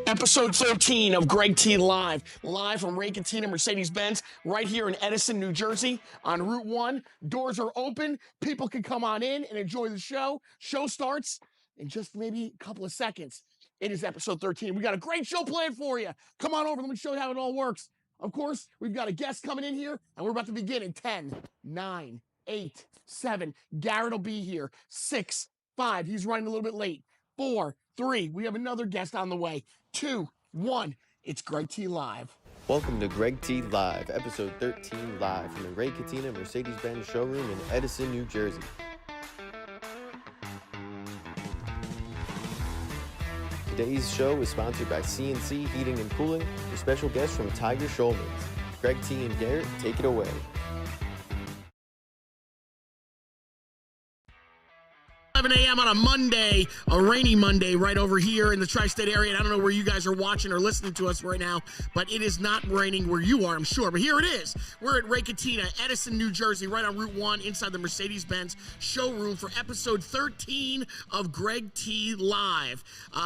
Episode 13 of Greg T Live, live from Catena Mercedes-Benz, right here in Edison, New Jersey, on Route 1. Doors are open. People can come on in and enjoy the show. Show starts in just maybe a couple of seconds. It is episode 13. We got a great show planned for you. Come on over. Let me show you how it all works. Of course, we've got a guest coming in here, and we're about to begin in 10, 9, 8, 7. Garrett will be here. 6, 5. He's running a little bit late. 4, 3. We have another guest on the way. 2, 1. It's Greg T Live. Welcome to Greg T Live, episode 13 live from the Catena Mercedes-Benz showroom in Edison, New Jersey. Today's show is sponsored by CNC Heating and Cooling with special guests from Tiger Schulmann. Greg T and Garrett, take it away. 11 a.m. on a Monday, a rainy Monday right over here in the tri-state area. And I don't know where you guys are watching or listening to us right now, but it is not raining where you are, I'm sure. But here it is. We're at Catena, Edison, New Jersey, right on Route 1 inside the Mercedes-Benz showroom for episode 13 of Greg T Live.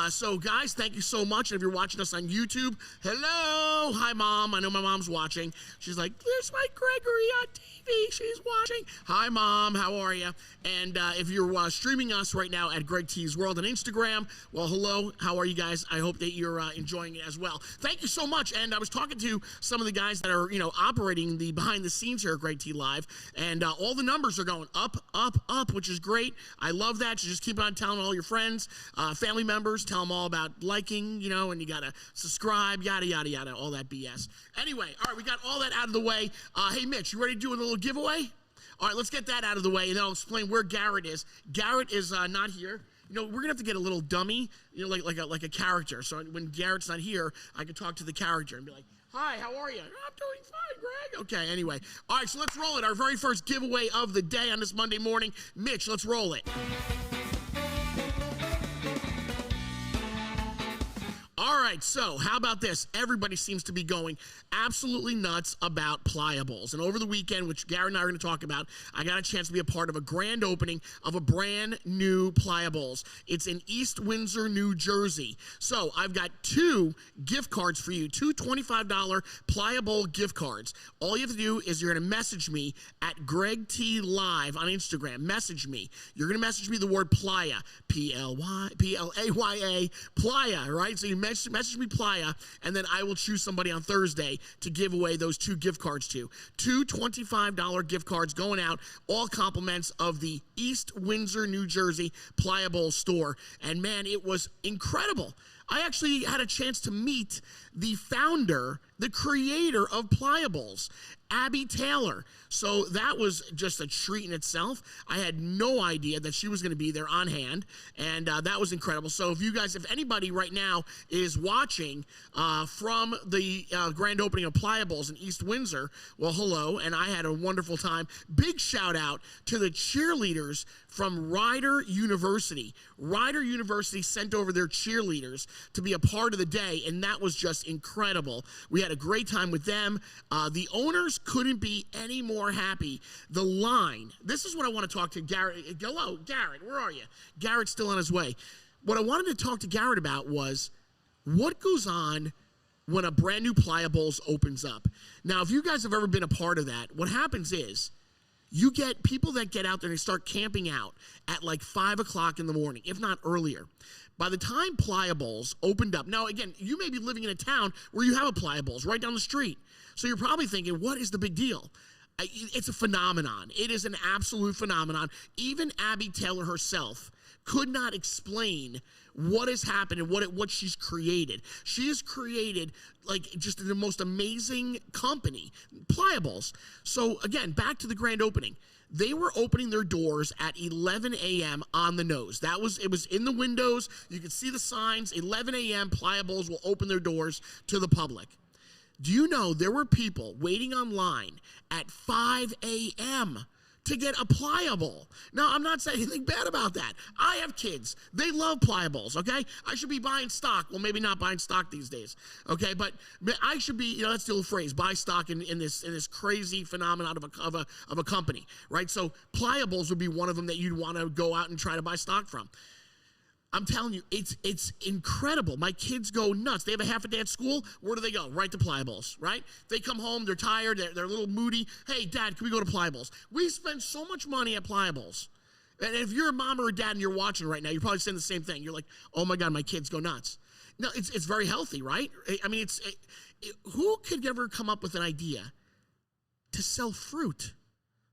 So, guys, thank you so much. And if you're watching us on YouTube, hello. Hi, Mom. I know my mom's watching. She's like, there's my Gregory on TV. She's watching. Hi, Mom. How are you? And if you're streaming us right now at Greg T's World on Instagram, well, hello. How are you guys? I hope that you're enjoying it as well. Thank you so much. And I was talking to some of the guys that are, operating the behind the scenes here at Greg T Live, and all the numbers are going up, up, up, which is great. I love that. You just keep on telling all your friends, family members, tell them all about liking, and you got to subscribe, yada, yada, yada, all that BS. Anyway, all right, we got all that out of the way. Hey, Mitch, you ready to do a little giveaway? All right, let's get that out of the way, and then I'll explain where Garrett is. Garrett is not here. We're going to have to get a little dummy, like a character. So when Garrett's not here, I can talk to the character and be like, hi, how are you? I'm doing fine, Greg. Okay, anyway. All right, so let's roll it. Our very first giveaway of the day on this Monday morning. Mitch, let's roll it. All right, so how about this? Everybody seems to be going absolutely nuts about pliables. And over the weekend, which Garrett and I are going to talk about, I got a chance to be a part of a grand opening of a brand new pliables. It's in East Windsor, New Jersey. So I've got 2 gift cards for you, 2 $25 pliable gift cards. All you have to do is you're going to message me at Greg T Live on Instagram. Message me. You're going to message me the word playa, Playa, playa, right? So you message me playa, and then I will choose somebody on Thursday to give away those 2 gift cards to. 2 $25 gift cards going out, all compliments of the East Windsor, New Jersey Pliable store. And man, it was incredible. I actually had a chance to meet the founder, the creator of Pliables, Abby Taylor. So that was just a treat in itself. I had no idea that she was going to be there on hand, and that was incredible. So if anybody right now is watching from the grand opening of Pliables in East Windsor, well, hello, and I had a wonderful time. Big shout out to the cheerleaders from Rider University. Rider University sent over their cheerleaders to be a part of the day, and that was just incredible. We had a great time with them. The owners couldn't be any more happy. The line, this is what I want to talk to Garrett. Hello, Garrett, where are you? Garrett's still on his way. What I wanted to talk to Garrett about was what goes on when a brand new Pliables opens up. Now, if you guys have ever been a part of that, what happens is you get people that get out there and start camping out at like 5 o'clock in the morning, if not earlier. By the time Pliables opened up, now again, you may be living in a town where you have a Pliables right down the street. So you're probably thinking, what is the big deal? It's a phenomenon. It is an absolute phenomenon. Even Abby Taylor herself could not explain what has happened and what she's created. She has created like just the most amazing company, Pliables. So again, back to the grand opening. They were opening their doors at 11 a.m. on the nose. It was in the windows. You could see the signs. 11 a.m. Pliables will open their doors to the public. Do you know there were people waiting online at 5 a.m. to get a pliable? Now, I'm not saying anything bad about that. I have kids. They love Pliables, okay? I should be buying stock. Well, maybe not buying stock these days, okay? But I should be, that's the old phrase, buy stock in this crazy phenomenon of a company, right? So Pliables would be one of them that you'd want to go out and try to buy stock from. I'm telling you, it's incredible. My kids go nuts. They have a half a day at school. Where do they go? Right to Pliables, right? They come home, they're tired, they're a little moody. Hey, Dad, can we go to Pliables? We spend so much money at Pliables. And if you're a mom or a dad and you're watching right now, you're probably saying the same thing. You're like, oh my God, my kids go nuts. No, it's very healthy, right? I mean, who could ever come up with an idea to sell fruit?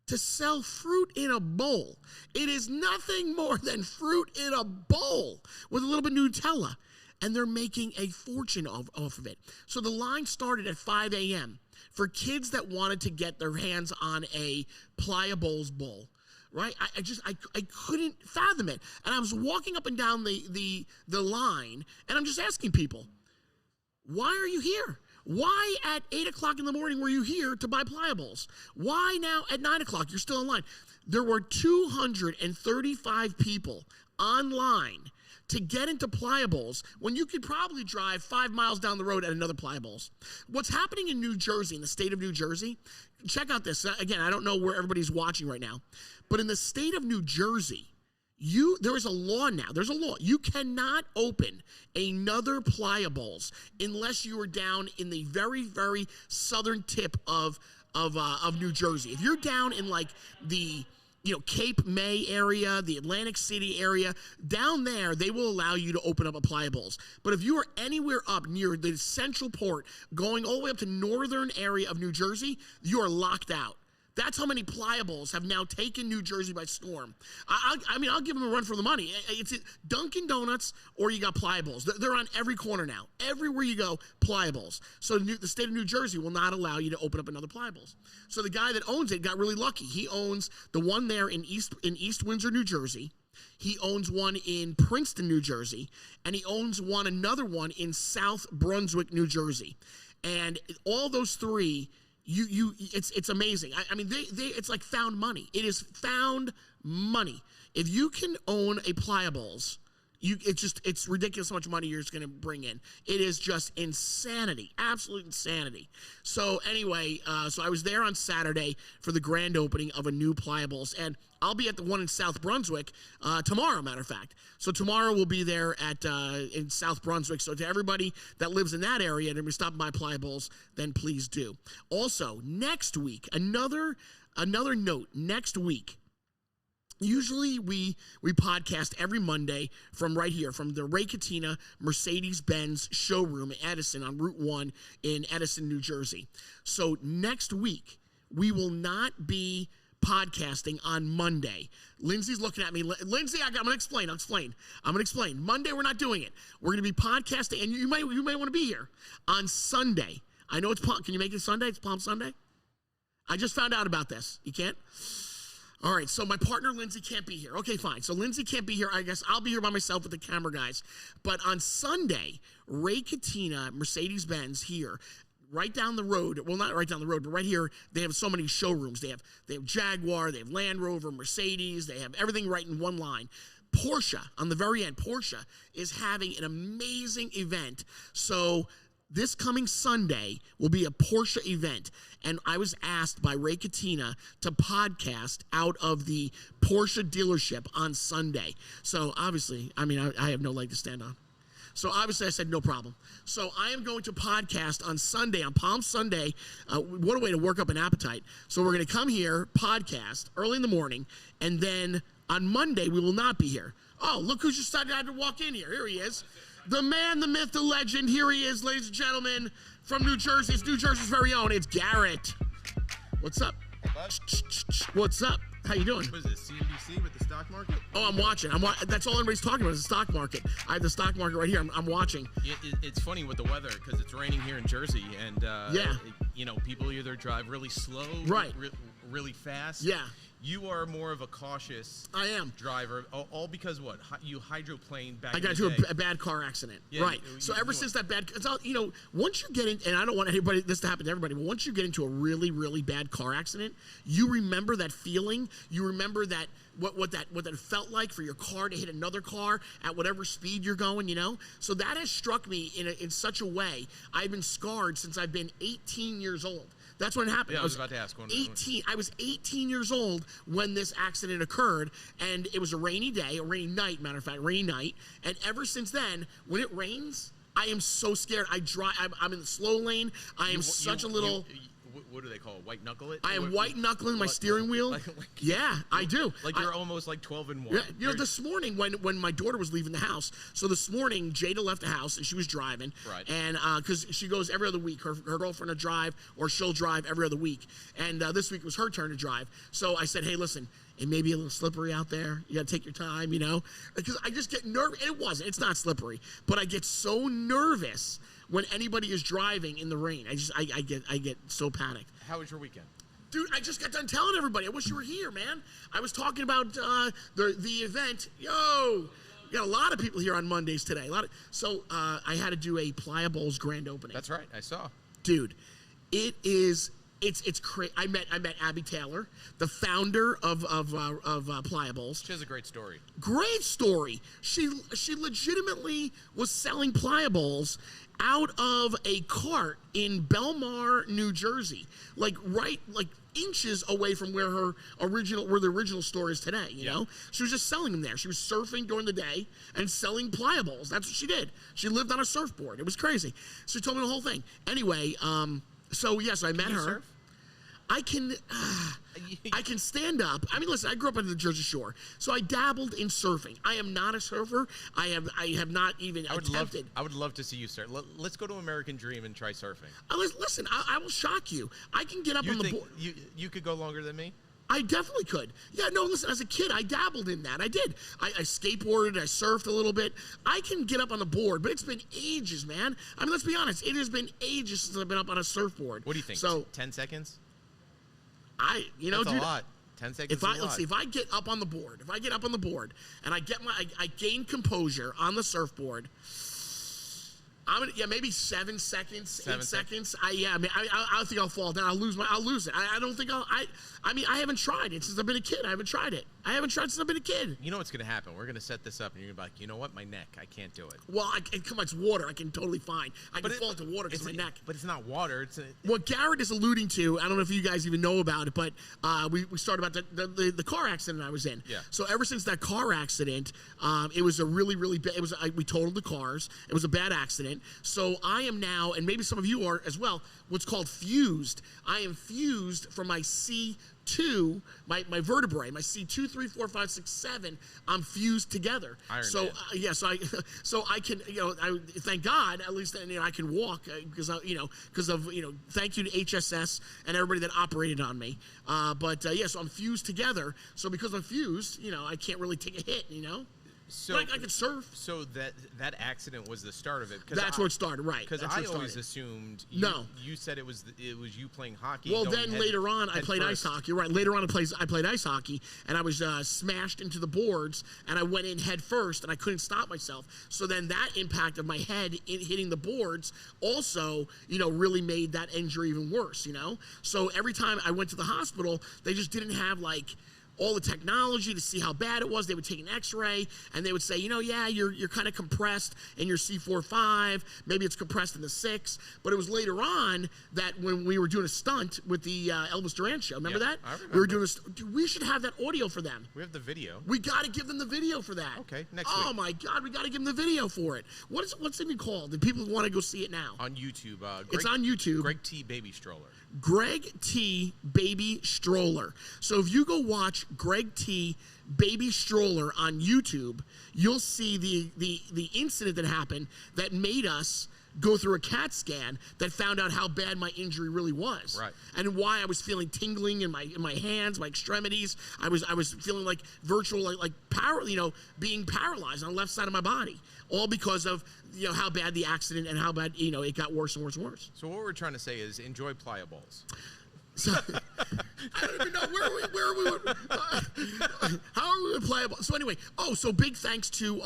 To sell fruit in a bowl. It is nothing more than fruit in a bowl with a little bit of Nutella. And they're making a fortune off of it. So the line started at 5 a.m. for kids that wanted to get their hands on a Pliables bowl. Right? I couldn't fathom it. And I was walking up and down the line, and I'm just asking people, why are you here? Why at 8 o'clock in the morning were you here to buy Pliables? Why now at 9 o'clock you're still in line? There were 235 people online to get into Pliables when you could probably drive 5 miles down the road at another Pliables. What's happening in New Jersey, in the state of New Jersey, check out this. Again, I don't know where everybody's watching right now, but in the state of New Jersey, there is a law now. There's a law. You cannot open another Pliables unless you are down in the very, very southern tip of New Jersey. If you're down in like the Cape May area, the Atlantic City area, down there, they will allow you to open up a Pliables. But if you are anywhere up near the central port, going all the way up to northern area of New Jersey, you are locked out. That's how many Pliables have now taken New Jersey by storm. I'll give them a run for the money. It's Dunkin' Donuts or you got Pliables. They're on every corner now. Everywhere you go, Pliables. So the state of New Jersey will not allow you to open up another Pliables. So the guy that owns it got really lucky. He owns the one there in East Windsor, New Jersey. He owns one in Princeton, New Jersey. And he owns another one in South Brunswick, New Jersey. And all those three, it's amazing. I mean, it's like found money. It is found money. If you can own a Pliables, it's ridiculous how much money you're just going to bring in. It is just insanity, absolute insanity. So anyway, so I was there on Saturday for the grand opening of a new Pliables, and I'll be at the one in South Brunswick tomorrow, matter of fact. So tomorrow we'll be there in South Brunswick. So to everybody that lives in that area and we're stopping by Pliables, then please do. Also, next week, another note, next week, usually we podcast every Monday from right here, from the Catena Mercedes-Benz showroom in Edison on Route 1 in Edison, New Jersey. So next week, we will not be podcasting on Monday. Lindsay's looking at me. Lindsay, I'm going to explain. I'm going to explain. Monday, we're not doing it. We're going to be podcasting, and you may want to be here on Sunday. I know can you make it Sunday? It's Palm Sunday? I just found out about this. You can't? All right, so my partner, Lindsay, can't be here. Okay, fine. So Lindsay can't be here. I guess I'll be here by myself with the camera guys. But on Sunday, Catena Mercedes-Benz here, right down the road, well, not right down the road, but right here, they have so many showrooms. They have Jaguar, they have Land Rover, Mercedes, they have everything right in one line. Porsche, on the very end, Porsche is having an amazing event. So this coming Sunday will be a Porsche event, and I was asked by Catena to podcast out of the Porsche dealership on Sunday. So obviously, I have no leg to stand on. So obviously I said no problem. So I am going to podcast on Sunday, on Palm Sunday. What a way to work up an appetite. So we're going to come here, podcast early in the morning, and then on Monday we will not be here. Oh, look who's just decided to walk in here. Here he is. The man, the myth, the legend. Here he is, ladies and gentlemen, from New Jersey. It's New Jersey's very own. It's Garrett. What's up? What's up? How you doing? What is this, CNBC with the stock market? Oh, I'm watching. That's all anybody's talking about is the stock market. I have the stock market right here. I'm watching. It's funny with the weather because it's raining here in Jersey, and people either drive really slow, right, really fast. Yeah. You are more of a cautious driver, all because what? You hydroplaned back in the day. I got into a bad car accident. Yeah, right. So ever since that bad, it's all, once you get in, and I don't want this to happen to everybody, but once you get into a really, really bad car accident, you remember that feeling. You remember that what that felt like for your car to hit another car at whatever speed you're going, So that has struck me in such a way. I've been scarred since I've been 18 years old. That's when it happened. Yeah, I was about to ask. 18. I was 18 years old when this accident occurred, and it was a rainy day, a rainy night, matter of fact, rainy night. And ever since then, when it rains, I am so scared. I'm in the slow lane. I am such a little... what do they call it? White knuckle it? I am white knuckling my steering wheel. Yeah, I do. Like you're almost like 12 and 1. Yeah, you know, this morning when my daughter was leaving the house, so this morning Jada left the house and she was driving. Right. And because she goes every other week, her girlfriend will drive or she'll drive every other week. And this week it was her turn to drive. So I said, hey, listen, it may be a little slippery out there. You got to take your time, you know, because I just get nervous. It wasn't. It's not slippery, but I get so nervous when anybody is driving in the rain. I get so panicked. How was your weekend? Dude, I just got done telling everybody. I wish you were here, man. I was talking about the event. Yo, we got a lot of people here on Mondays today. So I had to do a Pliables grand opening. That's right. I saw. Dude, it's crazy. I met Abby Taylor, the founder of Pliables. She has a great story. Great story. She legitimately was selling Pliables out of a cart in Belmar, New Jersey, like inches away from where the original store is today. You know, she was just selling them there. She was surfing during the day and selling Pliables. That's what she did. She lived on a surfboard. It was crazy. So she told me the whole thing. Anyway, so yes, I met her. Surf? I can stand up. I mean, listen, I grew up on the Jersey Shore, so I dabbled in surfing. I am not a surfer. I have not even attempted. I would love to see you surf. Let's go to American Dream and try surfing. Listen, I will shock you. I can get up on the board. You could go longer than me? I definitely could. Yeah, no, listen, as a kid, I dabbled in that. I did. I skateboarded, I surfed a little bit. I can get up on the board, but it's been ages, man. I mean, let's be honest. It has been ages since I've been up on a surfboard. What do you think? So 10 seconds? That's a lot. 10 seconds. Let's see, if I get up on the board, and I gain composure on the surfboard, maybe 7 seconds, 8 seconds. I think I'll fall down. I'll lose it. I don't think I haven't tried it since I've been a kid. I haven't tried it. I haven't tried since I've been a kid. You know what's going to happen? We're going to set this up, and you're going to be like, you know what? My neck, I can't do it. Well, come on, it's water. I can totally fine. I can fall into water because of my neck. But it's not water. What Garrett is alluding to, I don't know if you guys even know about it, but we started about the car accident I was in. Yeah. So ever since that car accident, it was a really, really bad, we totaled the cars. It was a bad accident. So I am now, and maybe some of you are as well, what's called fused. I am fused from my C2, my vertebrae, my C2, 3, 4, 5, 6, 7. I'm fused together. So I can, thank God, at least I can walk because of thank you to HSS and everybody that operated on me. So I'm fused together. So because I'm fused, I can't really take a hit. So I could surf. So that accident was the start of it. That's where it started, right? Because I always assumed. You said it was you playing hockey. Well, then later on, I played ice hockey. Right. Later on, I played ice hockey, and I was smashed into the boards, and I went in head first, and I couldn't stop myself. So then that impact of my head hitting the boards also, really made that injury even worse. So every time I went to the hospital, they just didn't have all the technology to see how bad it was. They would take an x-ray and they would say, you're kind of compressed in your C4-5, maybe it's compressed in the 6, but it was later on that when we were doing a stunt with the Elvis Duran show, remember that? I remember. We were doing we should have that audio for them. We have the video. We got to give them the video for that. Okay, next week. Oh my God, we got to give them the video for it. What's it even called? And people want to go see it now. On YouTube. It's on YouTube. Greg T. Baby Stroller. Greg T. Baby Stroller. So if you go watch Greg T. Baby Stroller on YouTube, you'll see the incident that happened that made us go through a CAT scan that found out how bad my injury really was. Right. And why I was feeling tingling in my hands, my extremities. I was feeling like virtual being paralyzed on the left side of my body. All because of how bad the accident and how bad it got worse and worse and worse. So what we're trying to say is enjoy Pliables. So, I don't even know where are we how are we with Pliables? So anyway, so big thanks to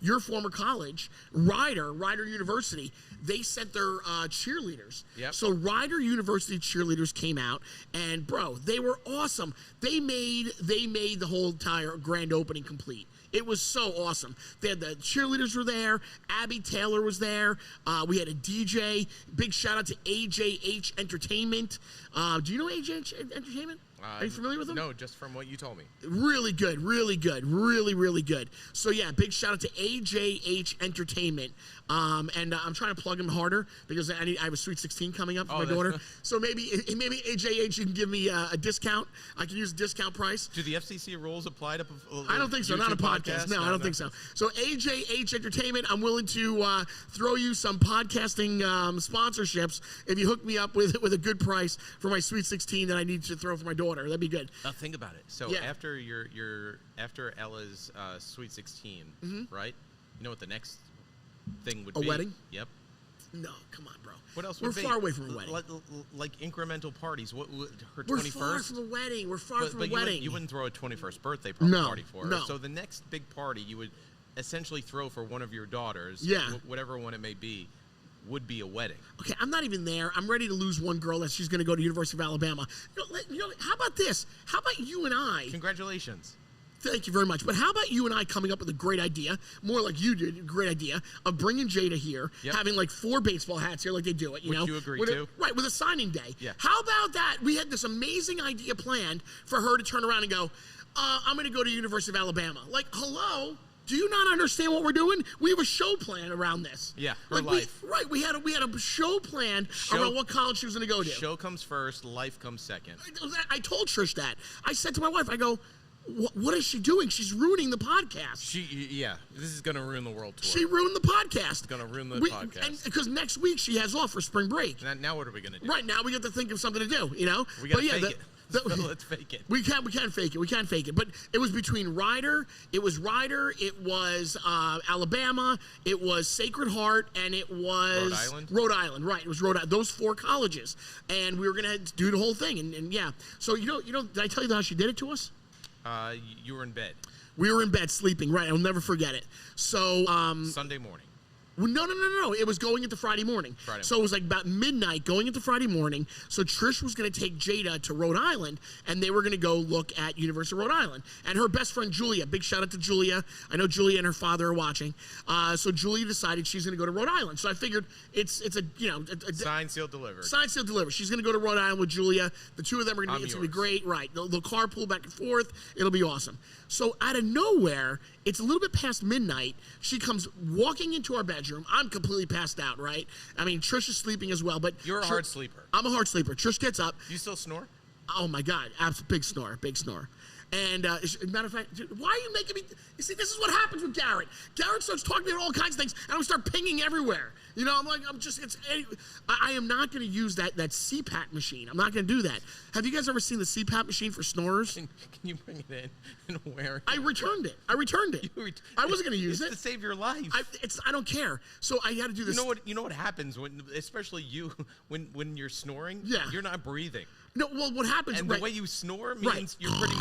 your former college, Rider University. They sent their cheerleaders. Yep. So Rider University cheerleaders came out, and bro, they were awesome. They made the whole entire grand opening complete. It was so awesome. They had the cheerleaders were there. Abby Taylor was there. We had a DJ. Big shout out to AJH Entertainment. Do you know AJH Entertainment? Are you familiar with them? No, just from what you told me. Really good, really good, really good. So yeah, big shout out to AJH Entertainment. And I'm trying to plug them harder because I have a Sweet 16 coming up for my daughter. So maybe AJH, you can give me a discount. I can use a discount price. Do the FCC rules apply to? I don't think so. Not a podcast. No, I don't think so. So AJH Entertainment, I'm willing to throw you some podcasting sponsorships if you hook me up with a good price for my Sweet 16 that I need to throw for my daughter. That'd be good. Now think about it. So after after Ella's Sweet 16, right? You know what the next thing would be? A wedding? Yep. No, come on, bro. What else? We're far away from a wedding. Like incremental parties. What her 21st? We're far from a wedding. We're far from a wedding. You wouldn't throw a 21st birthday party for her. No. So the next big party you would essentially throw for one of your daughters, whatever one it may be, would be a wedding. Okay, I'm not even there. I'm ready to lose one girl that she's going to go to University of Alabama. How about this? How about you and I? Congratulations. Thank you very much. But how about you and I coming up with a great idea, more like you did, a great idea, of bringing Jada here, having like 4 baseball hats here like they do it, you know? Which you agree to. Right, with a signing day. Yeah. How about that? We had this amazing idea planned for her to turn around and go, I'm going to go to University of Alabama. Like, hello? Do you not understand what we're doing? We have a show plan around this. Yeah, her life. We had a show plan around what college she was going to go to. Show comes first, life comes second. I told Trish that. I said to my wife, I go, what is she doing? She's ruining the podcast. This is going to ruin the world tour. She ruined the podcast. It's going to ruin the podcast. Because next week she has off for spring break. Now what are we going to do? Right, now we get to think of something to do, you know? We got to fake it. Let's fake it. We can't fake it. We can't fake it. But it was between Ryder. It was Alabama. It was Sacred Heart, and it was Rhode Island. Rhode Island, right? It was Rhode Island. Those 4 colleges, and we were gonna do the whole thing. And yeah. So you know, did I tell you how she did it to us? You were in bed. We were in bed sleeping. Right. I'll never forget it. So Sunday morning. No. It was going into Friday morning. So it was like about midnight going into Friday morning. So Trish was going to take Jada to Rhode Island, and they were going to go look at University of Rhode Island. And her best friend, Julia, big shout out to Julia. I know Julia and her father are watching. So Julia decided she's going to go to Rhode Island. So I figured it's a Signed, sealed, delivered. Signed, sealed, delivered. She's going to go to Rhode Island with Julia. The two of them are going to be great. Right. They'll carpool back and forth. It'll be awesome. So out of nowhere, it's a little bit past midnight. She comes walking into our bedroom. I'm completely passed out, right? I mean, Trish is sleeping as well, but you're a hard sleeper. I'm a hard sleeper. Trish gets up. You still snore? Oh my God, big snore. And matter of fact, why are you making me? You see, this is what happens with Garrett. Garrett starts talking about all kinds of things, and I start pinging everywhere. You know, I am not going to use that CPAP machine. I'm not going to do that. Have you guys ever seen the CPAP machine for snorers? Can you bring it in and wear it? I returned it. I wasn't going to use it. To save your life. I don't care. So I had to do this. You know what happens when, especially you, when you're snoring? Yeah. You're not breathing. No, well, what happens? And the way you snore means you're pretty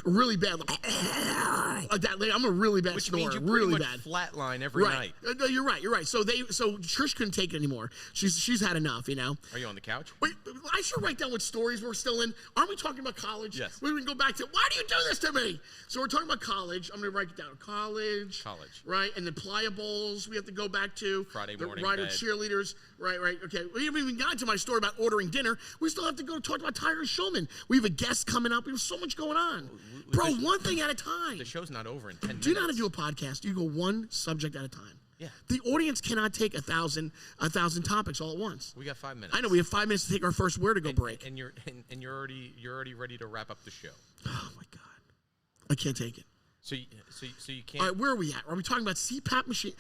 really bad. I'm a really bad snorer. Which means you really pretty much flatline every night. No, you're right. So Trish couldn't take it anymore. She's had enough, you know. Are you on the couch? Wait, I should write down what stories we're still in. Aren't we talking about college? Yes. We can go back to, why do you do this to me? So we're talking about college. I'm going to write it down. College. Right, and then pliables we have to go back to. Friday morning The Ryder cheerleaders. Right. Okay. We haven't even gotten to my story about ordering dinner. We still have to go talk about Tiger Schulmann. We have a guest coming up. We have so much going on. Bro, one thing at a time. The show's not over in 10 minutes. Do you know how to do a podcast? You go one subject at a time. Yeah. The audience cannot take 1,000 topics all at once. We got 5 minutes. I know. We have 5 minutes to take our first where to go break. And you're already ready to wrap up the show. Oh my God, I can't take it. So you can't. All right, where are we at? Are we talking about CPAP machine?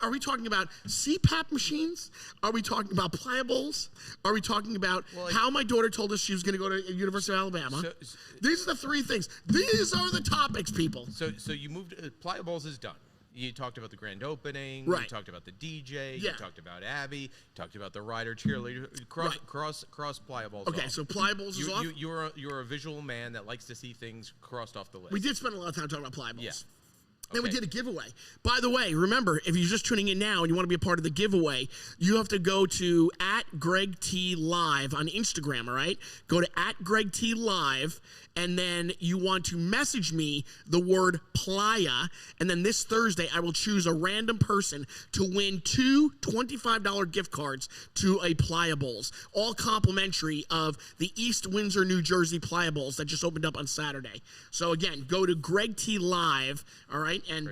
Are we talking about CPAP machines? Are we talking about pliables? Are we talking about how my daughter told us she was going to go to University of Alabama? These are the 3 things. These are the topics, people. So you moved. Pliables is done. You talked about the grand opening. Right. You talked about the DJ. Yeah. You talked about Abby. You talked about the Ryder cheerleader. Cross pliables. Okay, off. so pliables is off. You're a visual man that likes to see things crossed off the list. We did spend a lot of time talking about pliables. Yeah. And we did a giveaway. By the way, remember, if you're just tuning in now and you want to be a part of the giveaway, you have to go to @GregTLive on Instagram, all right? Go to @GregTLive, and then you want to message me the word playa, and then this Thursday I will choose a random person to win 2 $25 gift cards to a Playa Bowls, all complimentary of the East Windsor, New Jersey Playa Bowls that just opened up on Saturday. So again, go to GregTLive, all right? And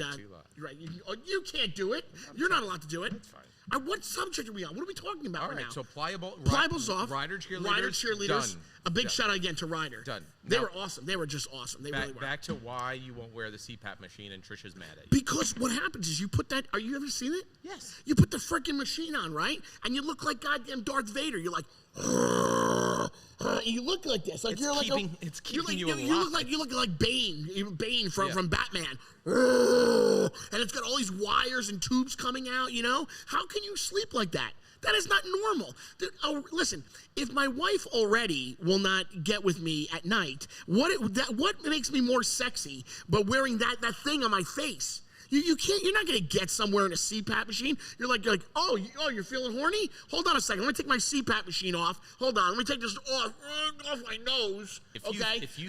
right, you can't do it. You're not allowed to do it. That's fine. What subject are we on? What are we talking about right now? So Playa Bowls off. Rider cheerleaders. Rider cheerleaders. Done. A big shout out again to Ryder. Done. They were awesome. They were just awesome. They really were. Back to why you won't wear the CPAP machine and Trisha's mad at you. Because what happens is you put that. Are you ever seen it? Yes. You put the freaking machine on, right? And you look like goddamn Darth Vader. You're like, you look like this. Like It's you're keeping, like it's keeping you alive. You look like Bane from Batman. And it's got all these wires and tubes coming out. You know, how can you sleep like that? That is not normal. Dude, listen, if my wife already will not get with me at night, what makes me more sexy but wearing that thing on my face? You can't. You're not gonna get somewhere in a CPAP machine. You're like, oh, you're feeling horny? Hold on a second. Let me take my CPAP machine off. Hold on. Let me take this off my nose.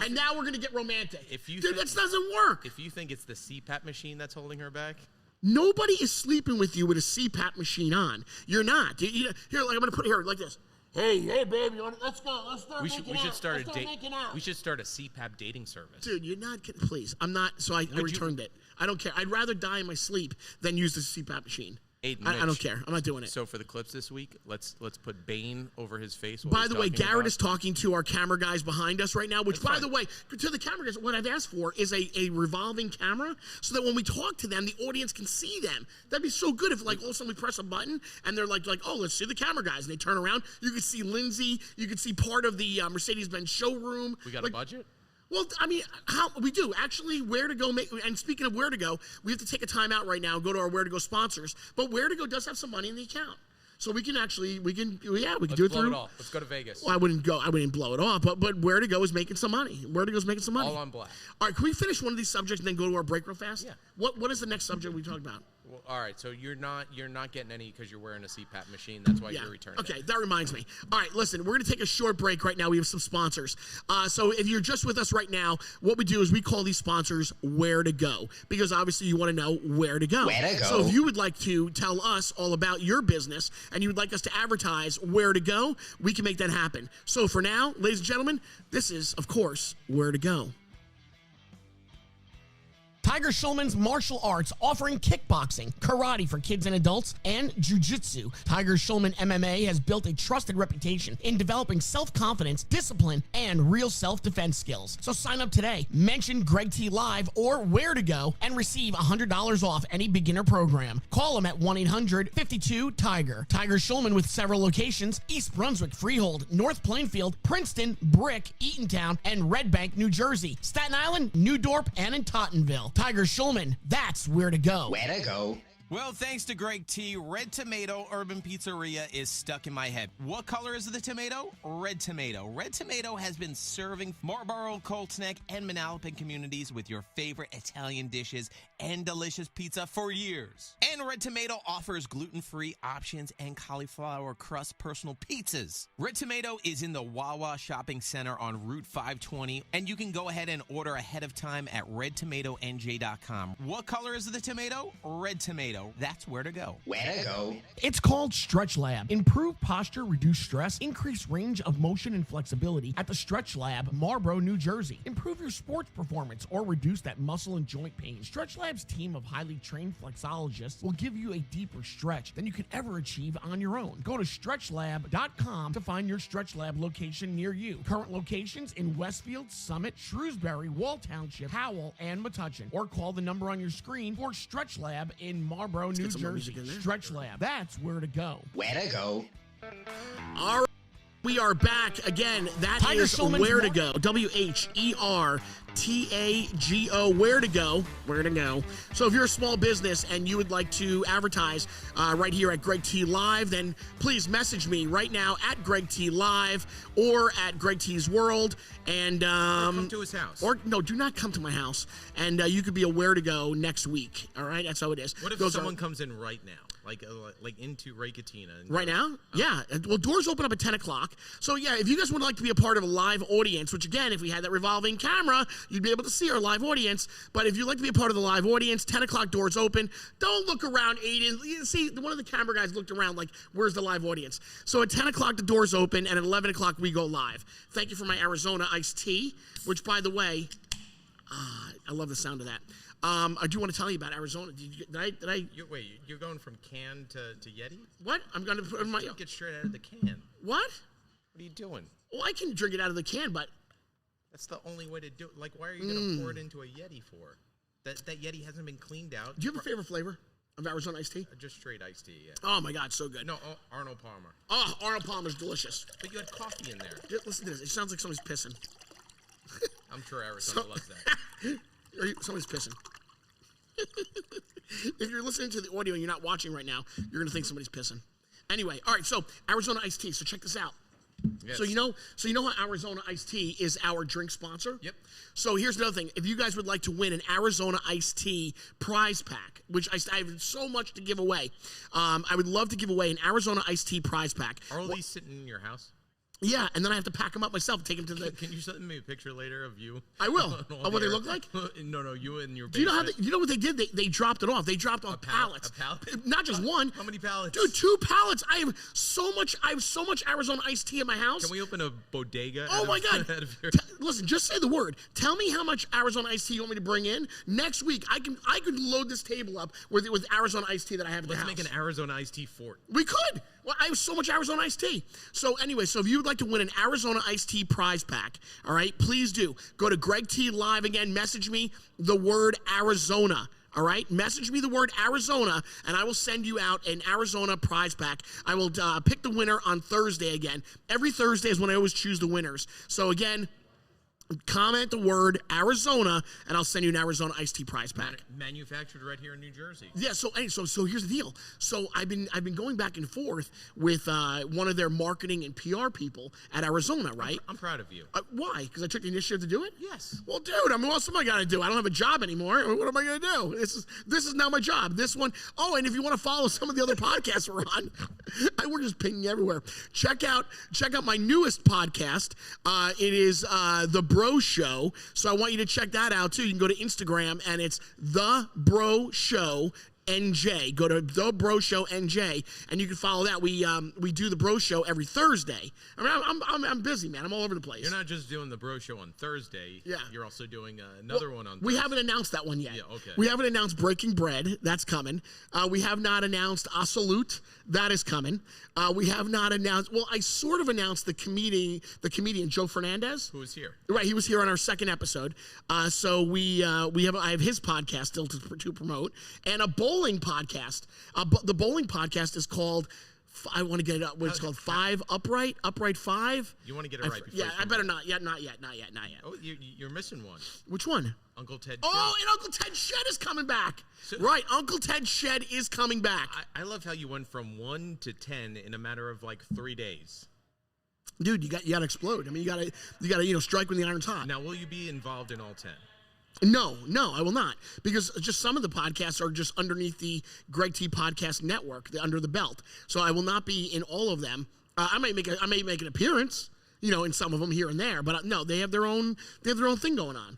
And now we're gonna get romantic. Dude, that doesn't work. If you think it's the CPAP machine that's holding her back. Nobody is sleeping with you with a CPAP machine on. You're not. Here, like I'm gonna put it here like this. Hey, baby, let's go. Let's start We should start making out. We should start a CPAP dating service. Dude, you're not kidding. Please, I'm not. So I returned it. I don't care. I'd rather die in my sleep than use the CPAP machine. Aiden, I don't care. I'm not doing it. So for the clips this week, let's put Bane over his face. By the way, Garrett is talking to our camera guys behind us right now, which, by the way, to the camera guys, what I've asked for is a revolving camera so that when we talk to them, the audience can see them. That'd be so good if, like, all of a sudden we press a button and they're like, oh, let's see the camera guys. And they turn around. You can see Lindsay. You can see part of the Mercedes-Benz showroom. We got a budget? Well, I mean, how we do actually. Where to go? And speaking of where to go, we have to take a time out right now and go to our Where to Go sponsors. But Where to Go does have some money in the account, so we can do it through. Let's go to Vegas. Well, I wouldn't blow it off, but Where to Go is making some money. Where to Go is making some money. All on black. All right, can we finish one of these subjects and then go to our break real fast? Yeah. What is the next subject we talk about? Well, all right, so you're not getting any because you're wearing a CPAP machine. That's why you're returning. Okay, that reminds me. All right, listen, we're going to take a short break right now. We have some sponsors. So if you're just with us right now, what we do is we call these sponsors Where to Go, because obviously you want to know where to go. Where to go. So if you would like to tell us all about your business and you would like us to advertise Where to Go, we can make that happen. So for now, ladies and gentlemen, this is, of course, Where to Go. Tiger Schulmann's Martial Arts, offering kickboxing, karate for kids and adults, and jiu-jitsu. Tiger Schulmann MMA has built a trusted reputation in developing self-confidence, discipline, and real self-defense skills. So sign up today, mention Greg T Live or Where to Go, and receive $100 off any beginner program. Call them at 1-800-52-TIGER. Tiger Schulmann with several locations: East Brunswick, Freehold, North Plainfield, Princeton, Brick, Eatontown, and Red Bank, New Jersey, Staten Island, New Dorp, and in Tottenville. Tiger Schulmann, that's Where to Go. Where to go. Well, thanks to Greg T, Red Tomato Urban Pizzeria is stuck in my head. What color is the tomato? Red Tomato. Red Tomato has been serving Marlborough, Colts Neck, and Manalapan communities with your favorite Italian dishes and delicious pizza for years. And Red Tomato offers gluten-free options and cauliflower crust personal pizzas. Red Tomato is in the Wawa Shopping Center on Route 520, and you can go ahead and order ahead of time at redtomatonj.com. What color is the tomato? Red Tomato. That's Where to Go. Where to go. It's called Stretch Lab. Improve posture, reduce stress, increase range of motion and flexibility at the Stretch Lab, Marlborough, New Jersey. Improve your sports performance or reduce that muscle and joint pain. Stretch Lab's team of highly trained flexologists will give you a deeper stretch than you could ever achieve on your own. Go to stretchlab.com to find your Stretch Lab location near you. Current locations in Westfield, Summit, Shrewsbury, Wall Township, Howell, and Metuchen. Or call the number on your screen for Stretch Lab in Marlborough, New Jersey. Stretch Lab. That's Where to Go. Where to go. All right. We are back again. That Tiger is Schulmann's Where to Go. WHERTO TAGO, where to go. So if you're a small business and you would like to advertise right here at Greg T Live, then please message me right now at Greg T Live or at Greg T's World. And Or come to his house. Or no, do not come to my house. And you could be a where to go next week. All right, that's how it is. What if someone comes in right now? Like into Ray Catena. Right now? Yeah. Well, doors open up at 10 o'clock. So, yeah, if you guys would like to be a part of a live audience, which, again, if we had that revolving camera, you'd be able to see our live audience. But if you'd like to be a part of the live audience, 10 o'clock doors open. Don't look around, Aiden. You see, one of the camera guys looked around like, where's the live audience? So at 10 o'clock, the doors open, and at 11 o'clock, we go live. Thank you for my Arizona iced tea, which, by the way, I love the sound of that. I do want to tell you about Arizona. Did I? Wait, you're going from can to Yeti? What? I'm going to put in my... Drink it straight out of the can. What? What are you doing? Well, I can drink it out of the can, but... That's the only way to do it. Like, why are you going to pour it into a Yeti for? That Yeti hasn't been cleaned out. Do you have a favorite flavor of Arizona iced tea? Just straight iced tea, yeah. Oh, my God, so good. No, Arnold Palmer. Oh, Arnold Palmer's delicious. But you had coffee in there. Listen to this. It sounds like somebody's pissing. I'm sure Arizona loves that. Somebody's pissing. If you're listening to the audio and you're not watching right now, you're going to think somebody's pissing. Anyway, all right, so Arizona iced tea. So check this out. Yes. So you know how Arizona iced tea is our drink sponsor? Yep. So here's another thing. If you guys would like to win an Arizona iced tea prize pack, which I have so much to give away, I would love to give away an Arizona iced tea prize pack. Are all these sitting in your house? Yeah, and then I have to pack them up myself, take them to the... Can you send me a picture later of you? I will. Of what they look like? No, you and your basement. Do you know how you know what they did? They dropped it off. They dropped off pallets. A pallet? Not just one. How many pallets? Dude, 2 pallets. I have so much Arizona iced tea in my house. Can we open a bodega? Oh my God! Your... Listen, just say the word. Tell me how much Arizona iced tea you want me to bring in next week. I could load this table up with Arizona iced tea that I have in the house. Let's make an Arizona iced tea fort. We could. Well, I have so much Arizona iced tea. So anyway, if you would like to win an Arizona iced tea prize pack, all right, please do. Go to Greg T Live again. Message me the word Arizona. All right, message me the word Arizona, and I will send you out an Arizona prize pack. I will pick the winner on Thursday again. Every Thursday is when I always choose the winners. So again, comment the word Arizona, and I'll send you an Arizona iced tea prize pack. Manufactured right here in New Jersey. Yeah. So here's the deal. So I've been going back and forth with one of their marketing and PR people at Arizona. Right. I'm proud of you. Why? Because I took the initiative to do it. Yes. Well, dude, I mean, what else am I gonna do? I don't have a job anymore. What am I gonna do? This is now my job. This one. Oh, and if you want to follow some of the other podcasts we're on, we're just pinging everywhere. Check out my newest podcast. It is the Bro Show. So I want you to check that out too. You can go to Instagram and it's The Bro Show NJ. Go to The Bro Show NJ and you can follow that. We do The Bro Show every Thursday. I mean, I'm busy, man. I'm all over the place. You're not just doing The Bro Show on Thursday. Yeah. You're also doing another one on Thursday. We haven't announced that one yet. Yeah, okay. We haven't announced Breaking Bread. That's coming. We have not announced Absolute. That is coming. We have not announced. Well, I sort of announced the comedian Joe Fernandez, who was here. Right, he was here on our second episode. So I have his podcast still to promote, and a bowling podcast. The bowling podcast is called. I want to get it up. What's called? Upright 5. You want to get it right before? Yeah, I better not. Not yet. Oh, you're missing one. Which one? Uncle Ted. Oh, and Uncle Ted Shed is coming back. Right, Uncle Ted Shed is coming back. I love how you went from 1 to 10 in a matter of like 3 days. Dude, you got to explode. I mean, you got to strike when the iron's hot. Now, will you be involved in all 10? No, I will not, because just some of the podcasts are just underneath the Greg T Podcast Network, under the belt. So I will not be in all of them. I may make an appearance, in some of them here and there, but no, they have their own thing going on.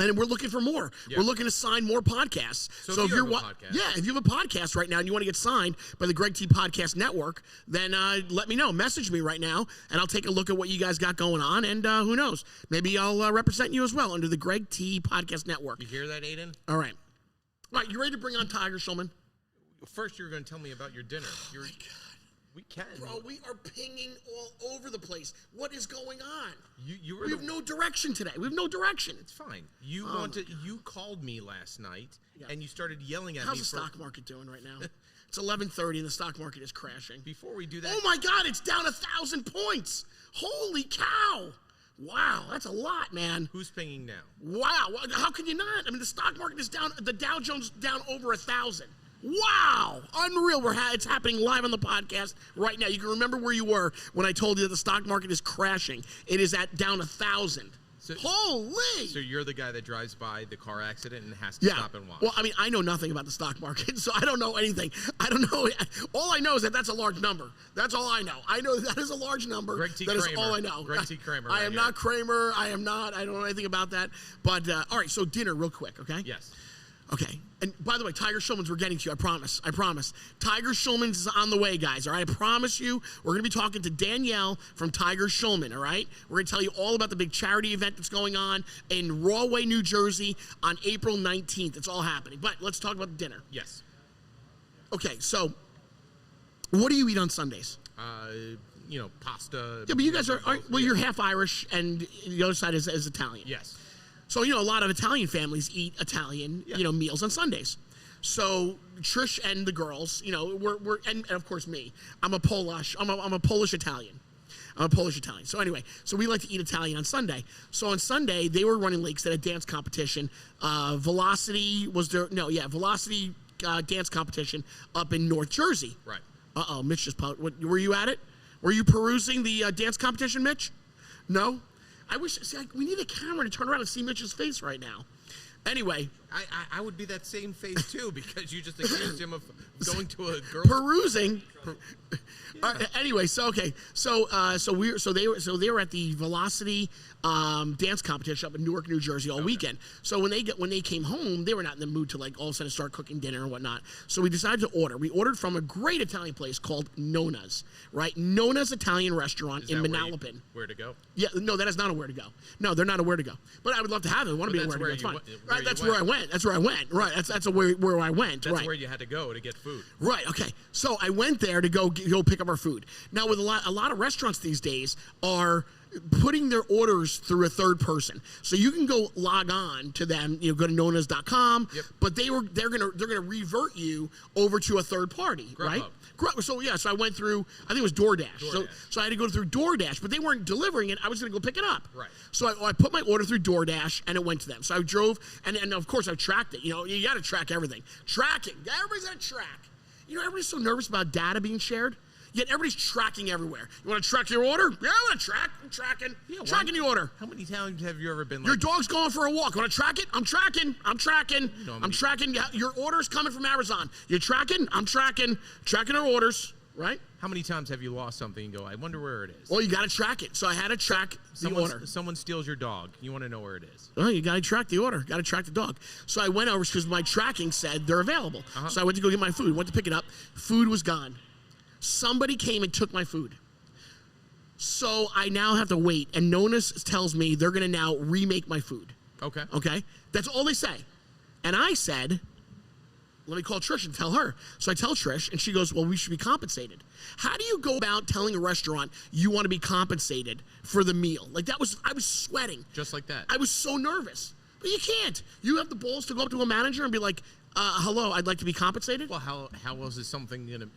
And we're looking for more. Yeah. We're looking to sign more podcasts. So if you have if you have a podcast right now and you want to get signed by the Greg T Podcast Network, then let me know. Message me right now, and I'll take a look at what you guys got going on. And who knows? Maybe I'll represent you as well under the Greg T Podcast Network. You hear that, Aiden? All right. All right, you ready to bring on Tiger, Schulmann? First, you're going to tell me about your dinner. Oh, my God. We can. Bro, we are pinging all over the place. What is going on? We have no direction today. We have no direction. It's fine. You called me last night, and you started yelling at me. How's the stock market doing right now? It's 11:30, and the stock market is crashing. Before we do that. Oh, my God, it's down 1,000 points. Holy cow. Wow, that's a lot, man. Who's pinging now? Wow, how can you not? I mean, the stock market is down. The Dow Jones down over 1,000. Wow, unreal. It's happening live on the podcast right now. You can remember where you were when I told you that the stock market is crashing. It is at down 1,000. Holy! So you're the guy that drives by the car accident and has to stop and watch. Well, I mean, I know nothing about the stock market, so I don't know anything. I don't know. All I know is that that's a large number. That's all I know. I know that is a large number. Greg T. That Kramer. is all I know. Greg T. Kramer. I am not Kramer. I am not. I don't know anything about that. But, all right, so dinner real quick, okay? Yes. Okay. And by the way, Tiger Schulmann's, we're getting to you. I promise. I promise. Tiger Schulmann's is on the way, guys. All right. I promise you, we're going to be talking to Danielle from Tiger Schulmann. All right. We're going to tell you all about the big charity event that's going on in Rahway, New Jersey on April 19th. It's all happening. But let's talk about the dinner. Yes. Okay. So, what do you eat on Sundays? Pasta. Yeah, but you guys you're half Irish and the other side is Italian. Yes. So, a lot of Italian families eat Italian, meals on Sundays. So Trish and the girls, we're and of course me. I'm a Polish Italian. I'm a Polish Italian. So anyway, we like to eat Italian on Sunday. So on Sunday, they were running lakes at a dance competition. Velocity dance competition up in North Jersey. Right. Mitch just were you at it? Were you perusing the dance competition, Mitch? No? We need a camera to turn around and see Mitch's face right now. Anyway. I would be that same face too because you just accused him of going to a girl. Perusing. Anyway, they were at the Velocity dance competition up in Newark, New Jersey all weekend. So when they came home, they were not in the mood to all of a sudden start cooking dinner and whatnot. So we decided to order. We ordered from a great Italian place called Nona's, right? Nona's Italian restaurant in Manalapan. Where to go? Yeah, no, that is not a where to go. No, they're not a where to go. But I would love to have it. I want to be a where to go. It's fine. That's where I went. That's where I went. Right. That's where I went. That's where you had to go to get food. Right. Okay. So I went there to go pick up our food. Now, with a lot of restaurants these days are putting their orders through a third person, so you can go log on to them. Go to nonas.com. Yep. But they're gonna revert you over to a third party, right? So I went through. I think it was DoorDash. So I had to go through DoorDash, but they weren't delivering it. I was gonna go pick it up. Right. So I put my order through DoorDash, and it went to them. So I drove, and of course I tracked it. You got to track everything. Tracking. Everybody's got to track. Everybody's so nervous about data being shared. Yet everybody's tracking everywhere. You want to track your order? Yeah, I want to track. I'm tracking. Yeah, tracking the order. How many times have you ever been Your dog's going for a walk. Want to track it? I'm tracking. I'm tracking. I'm tracking. Your order's coming from Amazon. You're tracking? I'm tracking. Tracking our orders, right? How many times have you lost something and go, I wonder where it is? Well, you got to track it. So I had to track the order. Someone steals your dog. You want to know where it is. Well, you got to track the order. Got to track the dog. So I went over because my tracking said they're available. So I went to go get my food. Went to pick it up. Food was gone. Somebody came and took my food. So I now have to wait. And Nona's tells me they're going to now remake my food. Okay? That's all they say. And I said, let me call Trish and tell her. So I tell Trish, and she goes, well, we should be compensated. How do you go about telling a restaurant you want to be compensated for the meal? I was sweating. Just like that. I was so nervous. But you can't. You have the balls to go up to a manager and be like, hello, I'd like to be compensated. Well, how else is something going to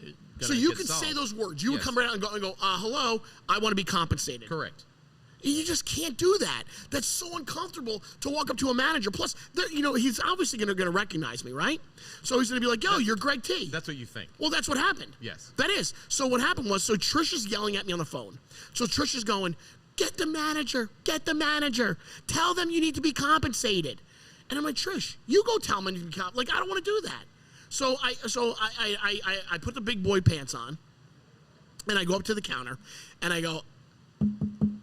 So you could say those words. You would come right out and go, hello, I want to be compensated. Correct. You just can't do that. That's so uncomfortable to walk up to a manager. Plus, he's obviously going to recognize me, right? So he's going to be like, yo, you're Greg T. That's what you think. Well, that's what happened. Yes. That is. So what happened was, Trish is yelling at me on the phone. So Trish is going, get the manager. Tell them you need to be compensated. And I'm like, Trish, you go tell them I need to be compensated. I don't want to do that. So I put the big boy pants on, and I go up to the counter, and I go,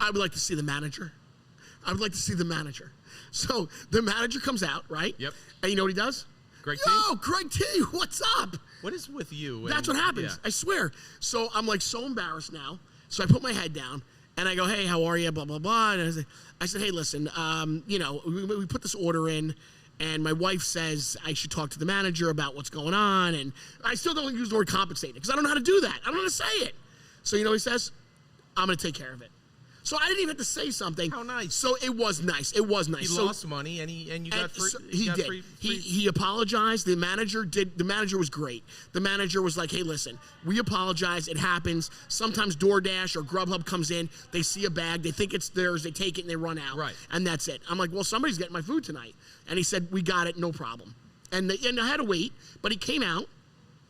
I would like to see the manager. So the manager comes out, right? Yep. And you know what he does? Greg T? Yo, Greg T, what's up? What is with you? That's what happens. Yeah. I swear. So I'm so embarrassed now. So I put my head down, and I go, hey, how are you? Blah, blah, blah. And I said, hey, listen, we put this order in, and my wife says I should talk to the manager about what's going on, and I still don't use the word compensated because I don't know how to do that. I don't know how to say it. So you know what he says? I'm going to take care of it. So I didn't even have to say something. How nice. So it was nice. It was nice. He lost money, and you got free. So he did. He apologized. The manager did. The manager was great. The manager was like, "Hey, listen, we apologize. It happens. Sometimes DoorDash or Grubhub comes in. They see a bag. They think it's theirs. They take it and they run out. Right. And that's it." I'm like, "Well, somebody's getting my food tonight." And he said, "We got it. No problem." And I had to wait, but he came out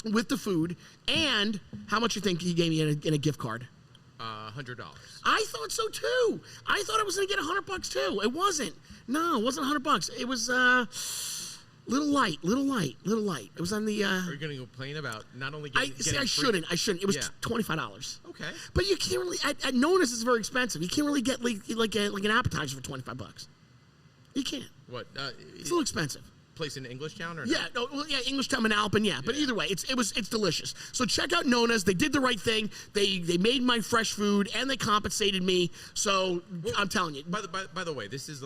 with the food. And how much you think he gave me in a gift card? $100. I thought so too. I thought I was going to get $100 too. It wasn't. No, it wasn't $100. It was little light. It was on the. Are you going to complain about not only getting? I shouldn't. It was $25. Okay. But you can't really. At Nona's, it's very expensive. You can't really get like an appetizer for $25. You can't. What? It's a little expensive. Place in Englishtown or yeah, Englishtown, Manalapan, yeah. But either way, it's delicious. So check out Nona's. They did the right thing. They made my fresh food and they compensated me. So I'm telling you. By the way, this is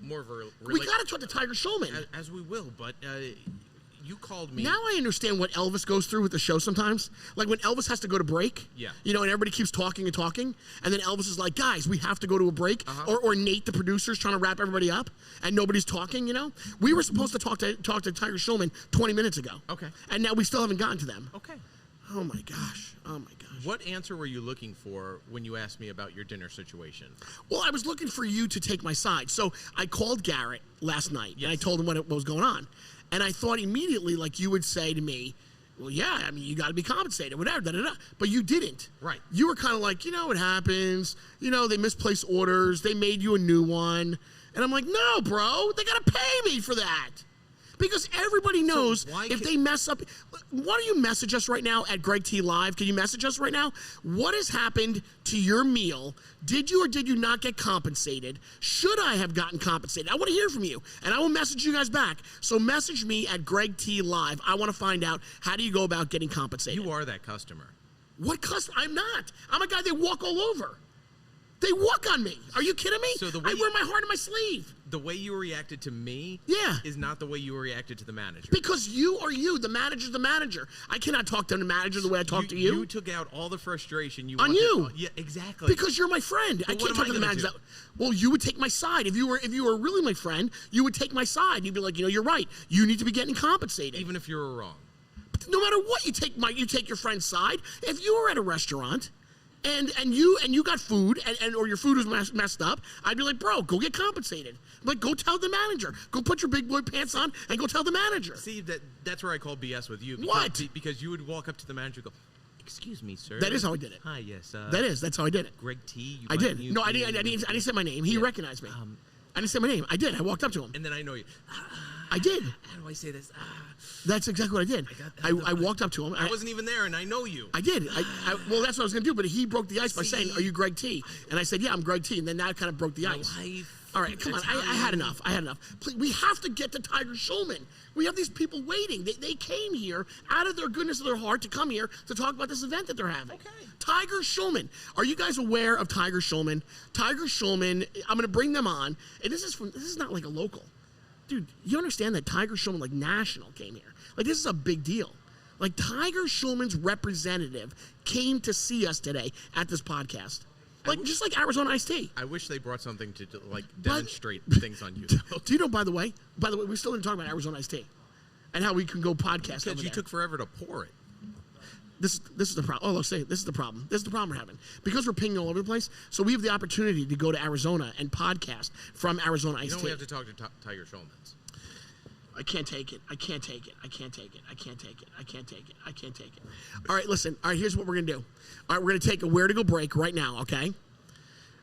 more of a. We got to talk to Tiger Schulmann. As we will, but you called me. Now I understand what Elvis goes through with the show sometimes. Like when Elvis has to go to break. Yeah. And everybody keeps talking and talking, and then Elvis is like, "Guys, we have to go to a break." Or Nate, the producer's trying to wrap everybody up, and nobody's talking. We were supposed to talk to Tiger Schulmann 20 minutes ago. Okay. And now we still haven't gotten to them. Okay. Oh my gosh. What answer were you looking for when you asked me about your dinner situation? Well, I was looking for you to take my side. So I called Garrett last night, and I told him what was going on. And I thought immediately, like, you would say to me, "Well, yeah, I mean, you got to be compensated, whatever, da-da-da." But you didn't. Right. You were kind of like, it happens. They misplaced orders. They made you a new one. And I'm like, no, bro, they got to pay me for that. Because everybody knows if they mess up. Why don't you message us right now at Greg T Live? Can you message us right now? What has happened to your meal? Did you or did you not get compensated? Should I have gotten compensated? I want to hear from you, and I will message you guys back. So message me at Greg T Live. I want to find out, how do you go about getting compensated? You are that customer. What customer? I'm not. I'm a guy they walk all over. They walk on me. Are you kidding me? So I wear my heart on my sleeve. The way you reacted to me is not the way you reacted to the manager. Because you are you. The manager's the manager. I cannot talk to the manager the way I talk to you. You took out all the frustration you on wanted. You. Yeah, exactly. Because you're my friend. I can't talk to the manager. Well, you would take my side. If you were really my friend, you would take my side. You'd be like, you're right. You need to be getting compensated. Even if you were wrong. But no matter what, you take your friend's side. If you were at a restaurant and you got food or your food was messed up, I'd be like, bro, go get compensated. I'm like, go tell the manager. Go put your big boy pants on and go tell the manager. See, that's where I call BS with you. Because you would walk up to the manager and go, "Excuse me, sir." That is how I did it. Hi, yes. That's how I did it. Greg T. I did. No, I didn't say my name. He recognized me. I didn't say my name. I did. I walked up to him. And then I know you. I did. How do I say this? That's exactly what I did. I walked up to him. I wasn't even there, and I know you. I did. Well, that's what I was going to do, but he broke the ice by saying, "Are you Greg T?" And I said, "Yeah, I'm Greg T." And then that kind of broke the ice. All right, come on. I had enough. Please, we have to get to Tiger Schulmann. We have these people waiting. They came here out of their goodness of their heart to come here to talk about this event that they're having. Okay. Tiger Schulmann. Are you guys aware of Tiger Schulmann? Tiger Schulmann, I'm going to bring them on. And this is not like a local. Dude, you understand that Tiger Schulmann, like national, came here. Like, this is a big deal. Like, Tiger Schulmann's representative came to see us today at this podcast. Like, just like Arizona Iced Tea. I wish they brought something to, demonstrate things on you. Do you know, by the way, we still didn't talk about Arizona Iced Tea and how we can go podcast over you there. Took forever to pour it. This is the problem. Oh, let's say this is the problem. This is the problem we're having. Because we're pinging all over the place, so we have the opportunity to go to Arizona and podcast from Arizona Iced Tea. We have to talk to Tiger Schulmann's. I can't take it. All right, listen. All right, here's what we're going to do. All right, we're going to take a where-to-go break right now, okay?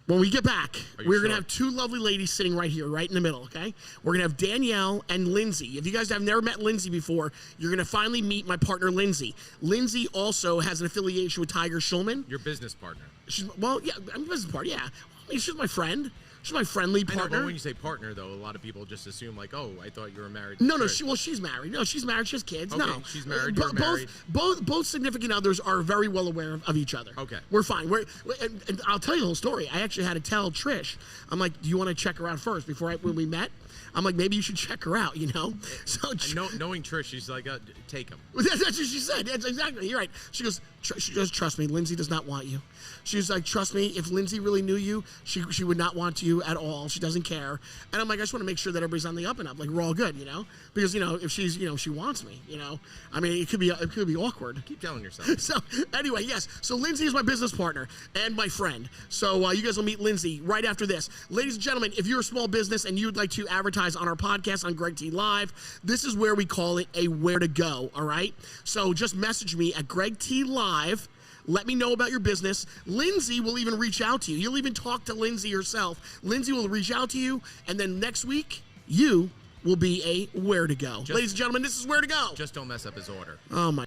When we get back, we're going to have two lovely ladies sitting right here, right in the middle, okay? We're going to have Danielle and Lindsay. If you guys have never met Lindsay before, you're going to finally meet my partner, Lindsay. Lindsay also has an affiliation with Tiger Schulmann. Your business partner. I'm a business partner, yeah. I mean, she's my friend. She's my friendly partner. I know, but when you say partner, though, a lot of people just assume like, oh, I thought you were married. No, she's married. No, she's married. She has kids. Okay, no, she's married. You're married. Both significant others are very well aware of each other. Okay, we're fine. And I'll tell you the whole story. I actually had to tell Trish. I'm like, do you want to check her out first when we met? I'm like, maybe you should check her out, So knowing Trish, she's like, take him. That's what she said. That's exactly. You're right. She goes, She goes, trust me, Lindsay does not want you. She's like, trust me, if Lindsay really knew you, she would not want you at all. She doesn't care. And I'm like, I just want to make sure that everybody's on the up and up. Like, we're all good, Because, if she's, she wants me, I mean, it could be awkward. Keep telling yourself. So, anyway, yes. So, Lindsay is my business partner and my friend. So, you guys will meet Lindsay right after this. Ladies and gentlemen, if you're a small business and you'd like to advertise on our podcast on Greg T Live, this is where we call it a where to go, all right? So, just message me at Greg T Live. Let me know about your business. Lindsay will even reach out to you. You'll even talk to Lindsay herself. Lindsay will reach out to you, and then next week, you will be a where to go. Ladies and gentlemen, this is where to go. Just don't mess up his order. Oh, my.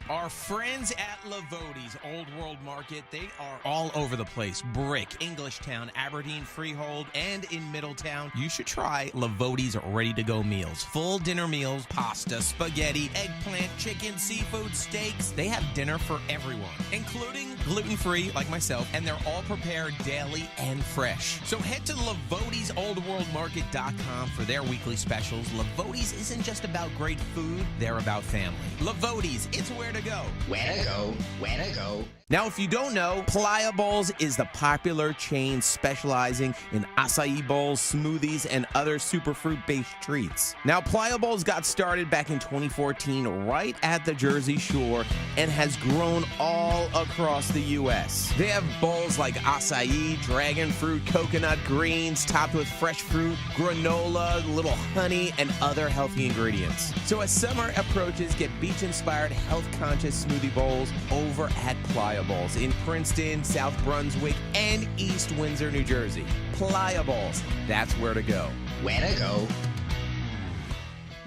Our friends at Lavotti's Old World Market, they are all over the place. Brick, Englishtown, Aberdeen, Freehold, and in Middletown. You should try Lavotti's ready-to-go meals. Full dinner meals, pasta, spaghetti, eggplant, chicken, seafood, steaks. They have dinner for everyone, including gluten-free, like myself, and they're all prepared daily and fresh. So head to Lavotti'sOldWorldMarket.com for their weekly specials. Lavotti's isn't just about great food, they're about family. Lavotti's, it's where to go. Where to go, where to go. Now, if you don't know, Playa Bowls is the popular chain specializing in acai bowls, smoothies, and other superfruit-based treats. Now, Playa Bowls got started back in 2014 right at the Jersey Shore and has grown all across the U.S. They have bowls like acai, dragon fruit, coconut greens, topped with fresh fruit, granola, little honey, and other healthy ingredients. So as summer approaches, get beach-inspired, health-conscious smoothie bowls over at Playa Bowls in Princeton, South Brunswick, and East Windsor, New Jersey. Playa Bowls, that's where to go. Where to go.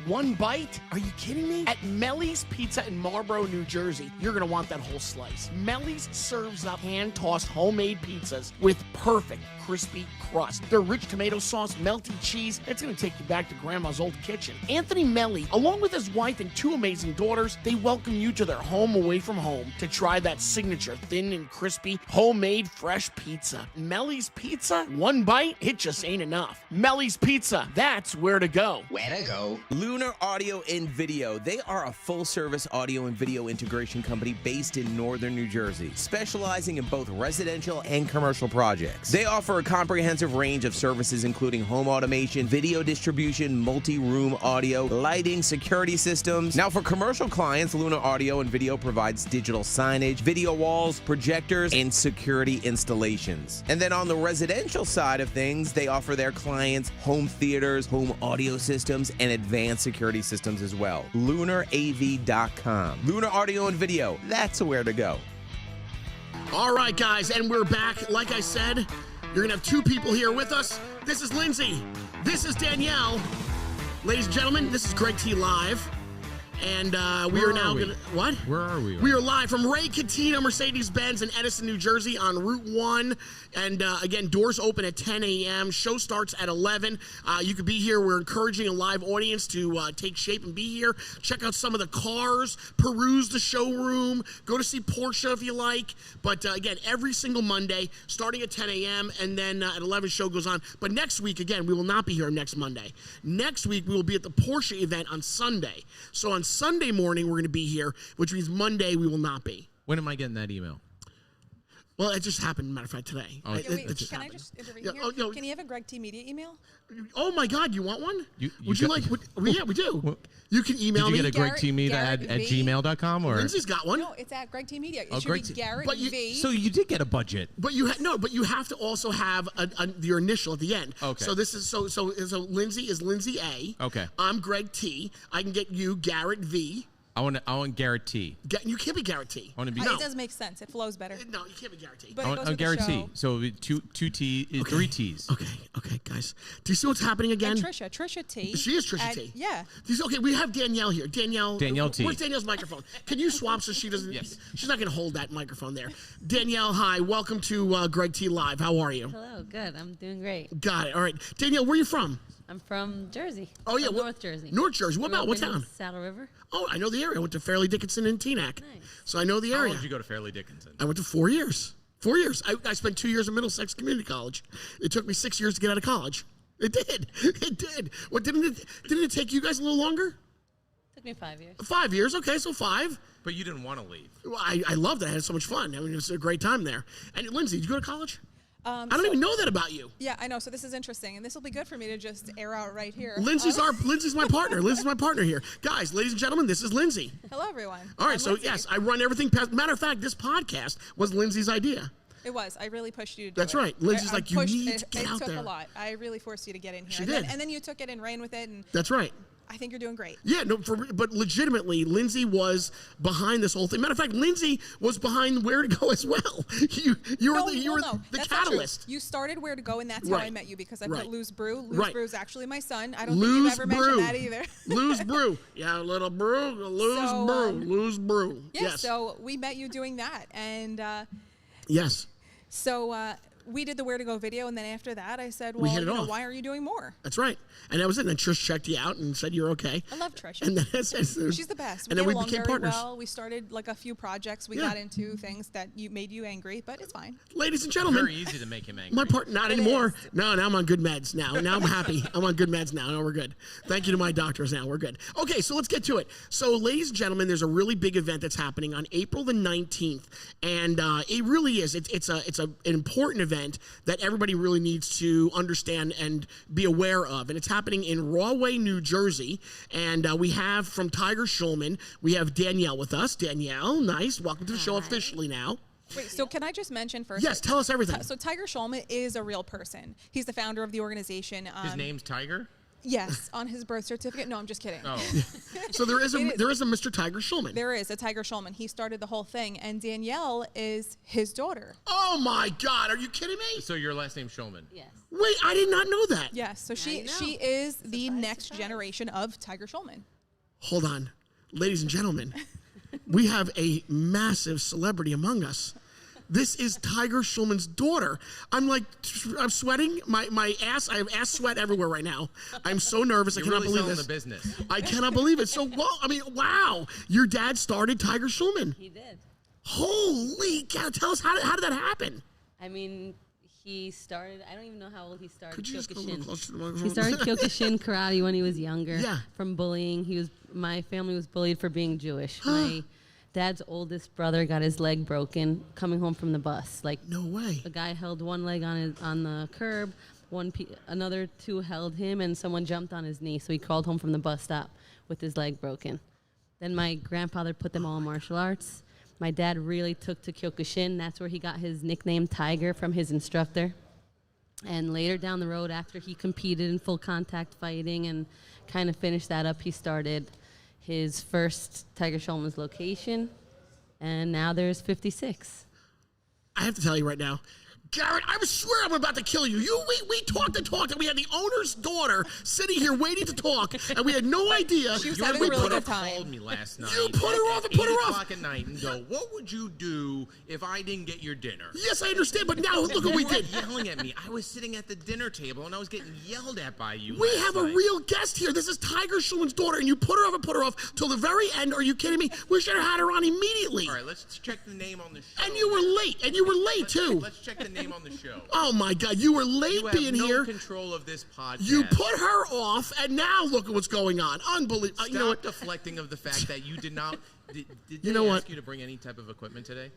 One bite? Are you kidding me? At Melly's Pizza in Marlboro, New Jersey, you're going to want that whole slice. Melly's serves up hand-tossed homemade pizzas with perfect crispy crust. Their rich tomato sauce, melty cheese, it's going to take you back to Grandma's old kitchen. Anthony Melly, along with his wife and two amazing daughters, they welcome you to their home away from home to try that signature thin and crispy, homemade fresh pizza. Melly's Pizza? One bite? It just ain't enough. Melly's Pizza, that's where to go. Where to go. Lunar Audio and Video. They are a full-service audio and video integration company based in northern New Jersey, specializing in both residential and commercial projects. They offer a comprehensive range of services including home automation, video distribution, multi-room audio, lighting, security systems. Now, for commercial clients, Lunar Audio and Video provides digital signage, video walls, projectors, and security installations. And then on the residential side of things, they offer their clients home theaters, home audio systems, and advanced security systems as well. LunarAV.com. Lunar Audio and Video, that's where to go. All right, guys, and we're back. Like I said, you're going to have two people here with us. This is Lindsay. This is Danielle. Ladies and gentlemen, this is Greg T Live. And we are now going to... What? Where are we? We are live from Ray Catena Mercedes-Benz in Edison, New Jersey on Route 1. And again, doors open at 10 a.m. Show starts at 11. You could be here. We're encouraging a live audience to take shape and be here. Check out some of the cars. Peruse the showroom. Go to see Porsche if you like. But again, every single Monday, starting at 10 a.m. And then at 11, show goes on. But next week, again, we will not be here next Monday. Next week, we will be at the Porsche event on Sunday. So on Sunday morning, we're going to be here, which means Monday we will not be. When am I getting that email? Well, it just happened, matter of fact, today. Oh, Wait, Can I just intervene Yeah, here? oh, no. Can you have a Greg T Media email? Oh my God, you want one? You Would you got- like? Yeah, we do. You can email Did you me. get a Greg T Media at Garrett V. gmail.com or? Lindsay's got one. No, it's at Greg T Media. It Oh, should Greg be T- Garrett But you- V. So you did get a budget. But you but you have to also have your initial at the end. Okay. So this is so Lindsay is Lindsay A. Okay. I'm Greg T. I can get you Garrett V. I want Garrett T. You can't be Garrett T. I want to be. No. It does make sense. It flows better. No, you can't be Garrett T. But I it goes want with the Garrett T. show. So it'd be two T, three T's. Okay, guys. Do you see what's happening again? And Trisha T. She is Trisha And- T. Yeah. Okay, we have Danielle here. Danielle T. Where's Danielle's microphone? Can you swap so she doesn't? Yes. She's not going to hold that microphone there. Danielle, hi. Welcome to Greg T Live. How are you? Hello, good. I'm doing great. Got it. All right. Danielle, where are you from? I'm from Jersey. Oh, yeah. From what- North Jersey. North Jersey. What Grew about? up What in town? Saddle River. Oh, I know the area. I went to Fairleigh Dickinson and Teaneck. Nice. So I know the How area. long did you go to Fairleigh Dickinson? I went to 4 years. 4 years. I spent 2 years in Middlesex Community College. It took me 6 years to get out of college. It did. It did. What didn't it take you guys a little longer? Took me 5 years. 5 years, okay, so 5. But you didn't want to leave. Well, I loved it. I had so much fun. I mean, it was a great time there. And Lindsay, did you go to college? I don't So- even know that about you. Yeah, I know. So this is interesting, and this will be good for me to just air out right here. Lindsay's my partner. Lindsay's my partner here. Guys, ladies and gentlemen, this is Lindsay. Hello, everyone. All right, I'm so Lindsay. yes, I run everything past. Matter of fact, this podcast was Lindsay's idea. It was. I really pushed you to do That's it. right. Lindsay's I like, you pushed- need to get out It there. took a lot. I really forced you to get in here. She and did. Then, and then you took it and ran with it, and That's right. I think you're doing great. Yeah, no, but legitimately, Lindsay was behind this whole thing. Matter of fact, Lindsay was behind Where to Go as well. You were the That's not true. catalyst. You started Where to Go, and that's how I Right. met you because I Right. put Lou's Brew. Lou's Right. Brew is actually my son. I don't think Lou's you've ever Brew. mentioned that either. Lou's Brew. Yeah, little brew. Lou's So, Brew. Lou's Brew. Yeah, Yes. so we met you doing that, and Yes. so we did the Where to Go video, and then after that, I said, We well, hit it off. why aren't you doing more? That's right. And that was it. And then Trish checked you out and said you're okay. I love Trisha. And then She's the best. We And then get we along became very partners. well. We started like a few projects. We Yeah. got into things that made you angry, but it's fine. Ladies and gentlemen, Very easy to make him angry. my part, not It anymore. is. No, now I'm on good meds now. Now I'm happy. I'm on good meds now. No, we're good. Thank you to my doctors now. We're good. Okay, so let's get to it. So, ladies and gentlemen, there's a really big event that's happening on April the 19th. And it really is. It's an important event that everybody really needs to understand and be aware of. And it's happening in Rahway, New Jersey. And we have from Tiger Schulmann, we have Danielle with us. Danielle, nice. Welcome to the show officially now. Wait, so can I just mention first? Yes, tell us everything. So Tiger Schulmann is a real person. He's the founder of the organization. His name's Tiger? Yes, on his birth certificate. No, I'm just kidding. Oh. So there is It is. a Mr. Tiger Schulmann. There is a Tiger Schulmann. He started the whole thing, and Danielle is his daughter. Oh my God, are you kidding me? So your last name's Schulmann? Yes. Wait, I did not know that. Yes, so you know. she is the Surprise, next surprise. generation of Tiger Schulmann. Hold on. Ladies and gentlemen, we have a massive celebrity among us. This is Tiger Schulmann's daughter. I'm sweating. My ass, I have ass sweat everywhere right now. I'm so nervous. I You're cannot really believe selling this. the business. I cannot believe it. So, wow. Your dad started Tiger Schulmann. He did. Holy cow. Tell us, how did that happen? I mean, he started, I don't even know how old he started. Could you just go a little Kyokushin. closer to the microphone? He started Kyokushin karate when he was younger. Yeah. From bullying. My family was bullied for being Jewish. My dad's oldest brother got his leg broken coming home from the bus. Like, No way. a guy held one leg on the curb, another two held him, and someone jumped on his knee. So he crawled home from the bus stop with his leg broken. Then my grandfather put them all in martial arts. My dad really took to Kyokushin. That's where he got his nickname Tiger from his instructor. And later down the road, after he competed in full contact fighting and kind of finished that up, he started his first Tiger Schulmann's location. And now there's 56. I have to tell you right now, Garrett, I swear I'm about to kill you. We talked and talked, and we had the owner's daughter sitting here waiting to talk, and we had no idea. She was You having had a to really put good up time. called me last night. You put her off and at put her 8 off. o'clock at night and go, what would you do if I didn't get your dinner? Yes, I understand, but now look what we You were did. yelling at me. I was sitting at the dinner table and I was getting yelled at by you. We last have a night. real guest here. This is Tiger Schulmann's daughter, and you put her off till the very end. Are you kidding me? We should have had her on immediately. All right, let's check the name on the show. And you were late, too. Let's check the name on the show. Oh my God, you were late You have being no here. control of this podcast. You put her off, and now look at what's going on. Unbelievable. Stop You know what? deflecting of the fact that you did not. Did You know they what? ask you to bring any type of equipment today?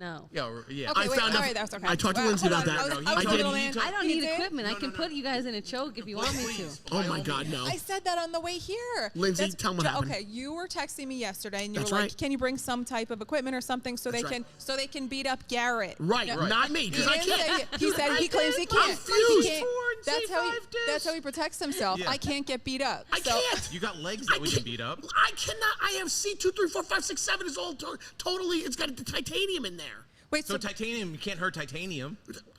No. Yeah. Okay, I wait, found all out- right, that's okay. I talked to Lindsay hold about on. that. I was I a did. little man. I don't You need did? equipment. I can put you guys in a choke if you want me to. Please, Oh by my all God, means. no. I said that on the way here. Lindsay, tell 'em what happened. Okay, you were texting me yesterday, and you That's were like, right. "Can you bring some type of equipment or something so That's they right. can beat up Garrett?" Right, No, not me, because I He didn't can't. say- he said he claims he I'm can't. fused. He can't. That's how he protects himself. Yeah. I can't get beat up. I So- can't. You got legs I that we can't- can beat up. I cannot. I have C2, 3, 4, 5, 6, 7 is all totally. It's got titanium in there. Wait, So titanium, you can't hurt titanium.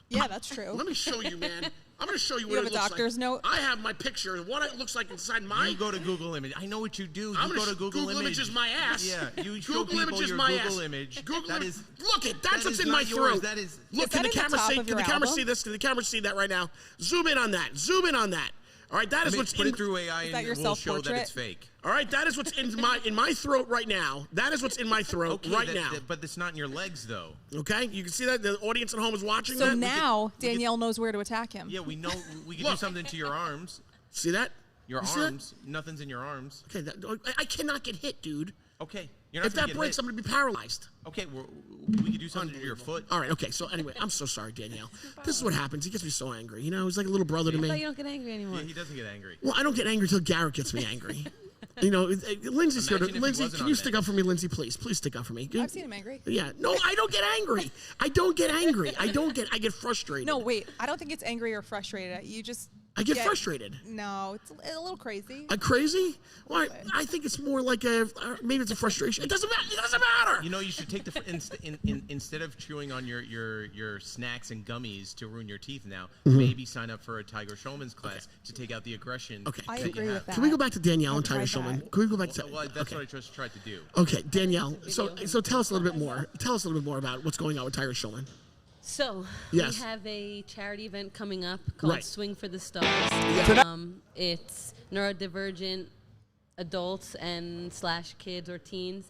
yeah, that's true. Let me show you, man. I'm going to show you what have it a looks doctor's like. note? I have my picture. What it looks like inside my. You go to Google Image. I know what you do. I'm You gonna go to Google Image. Images my ass. Yeah, you show Google people Images your my Google ass. image. Google That Im- is- Look it. That's that what's is in my not yours. throat. That is- Look. Is Can that the in the camera top see? of Can your the camera album? see this? Can the camera see that right now? Zoom in on that. Zoom in on that. All right, that is what's Put in. it through AI that and your we'll show that self-portrait? it's fake. All right, that is what's in my throat right now. That is what's in my throat right now. But it's not in your legs, though. Okay, you can see that the audience at home is watching So that. now Danielle knows where to attack him. Yeah, we know we can Look. do something to your arms. See that? Your You see that? arms, nothing's in your arms. Okay, I cannot get hit, dude. Okay. You're not If gonna that get breaks, hit. I'm going to be paralyzed. Okay, we could do something to your foot. All right, okay. So anyway, I'm so sorry, Danielle. This is what happens. He gets me so angry. You know, he's like a little brother to I thought me. you don't get angry anymore. Yeah, he doesn't get angry. Well, I don't get angry until Garrett gets me angry. You know, Lindsay's here. Imagine if he Lindsay, wasn't can on you that. stick up for me, Lindsay? Please stick up for me. I've seen him angry. Yeah. No, I don't get angry. I don't get angry. I get frustrated. No, wait. I don't think it's angry or frustrated. You just. I get frustrated. No, it's a little crazy. Crazy? Well, I think it's more like maybe it's a frustration. It doesn't matter. It doesn't matter. You know, you should take instead of chewing on your snacks and gummies to ruin your teeth now, maybe sign up for a Tiger Schulmann's class to take out the aggression. Okay. I that agree you with have. that. Can we go back to Danielle and I've Tiger tried Schulmann? that. Can we go back to? Well, that's okay. what I just tried to do. Okay, Danielle. So tell us a little bit more. Tell us a little bit more about what's going on with Tiger Schulmann. So Yes. we have a charity event coming up called Right. Swing for the Stars. It's neurodivergent adults and / kids or teens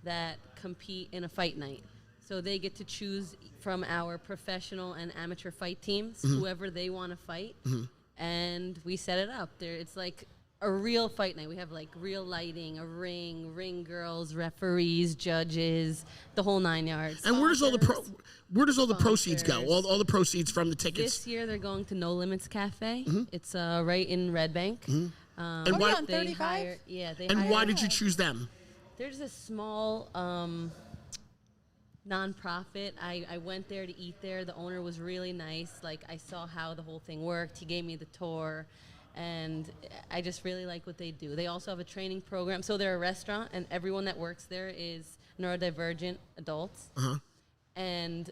that compete in a fight night. So they get to choose from our professional and amateur fight teams, whoever they want to fight, and we set it up. It's like a real fight night. We have like real lighting, a ring girls, referees, judges, the whole 9 yards. And where does all the proceeds go? Sponsors. All the proceeds from the tickets. This year they're going to No Limits Cafe. It's right in Red Bank. And Oh, why? yeah, on They 35? hire, they And hire- why did you choose them? There's a small nonprofit. I went there to eat there. The owner was really nice. Like, I saw how the whole thing worked. He gave me the tour, and I just really like what they do. They also have a training program. So they're a restaurant, and everyone that works there is neurodivergent adults. And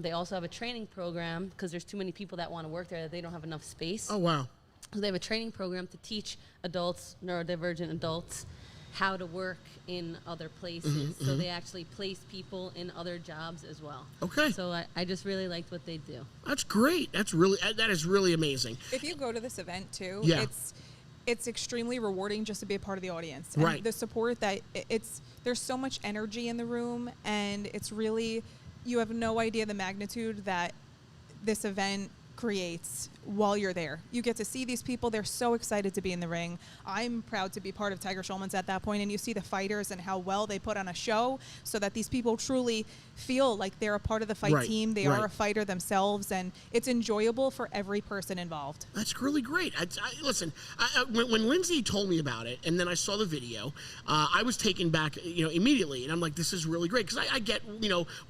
they also have a training program because there's too many people that want to work there that they don't have enough space. Oh wow. So they have a training program to teach adults, neurodivergent adults, how to work in other places. So they actually place people in other jobs as well. Okay. So I just really liked what they do. That's great. That is really amazing. If you go to this event too, Yeah. it's extremely rewarding just to be a part of the audience. And Right. the support that there's so much energy in the room, and it's really, you have no idea the magnitude that this event creates while you're there. You get to see these people. They're so excited to be in the ring. I'm proud to be part of Tiger Schulmann's at that point, and you see the fighters and how well they put on a show so that these people truly feel like they're a part of the fight Right, team. They right. are a fighter themselves, and it's enjoyable for every person involved. That's really great. Listen, when Lindsay told me about it, and then I saw the video, I was taken back, immediately, and I'm like, this is really great because I get,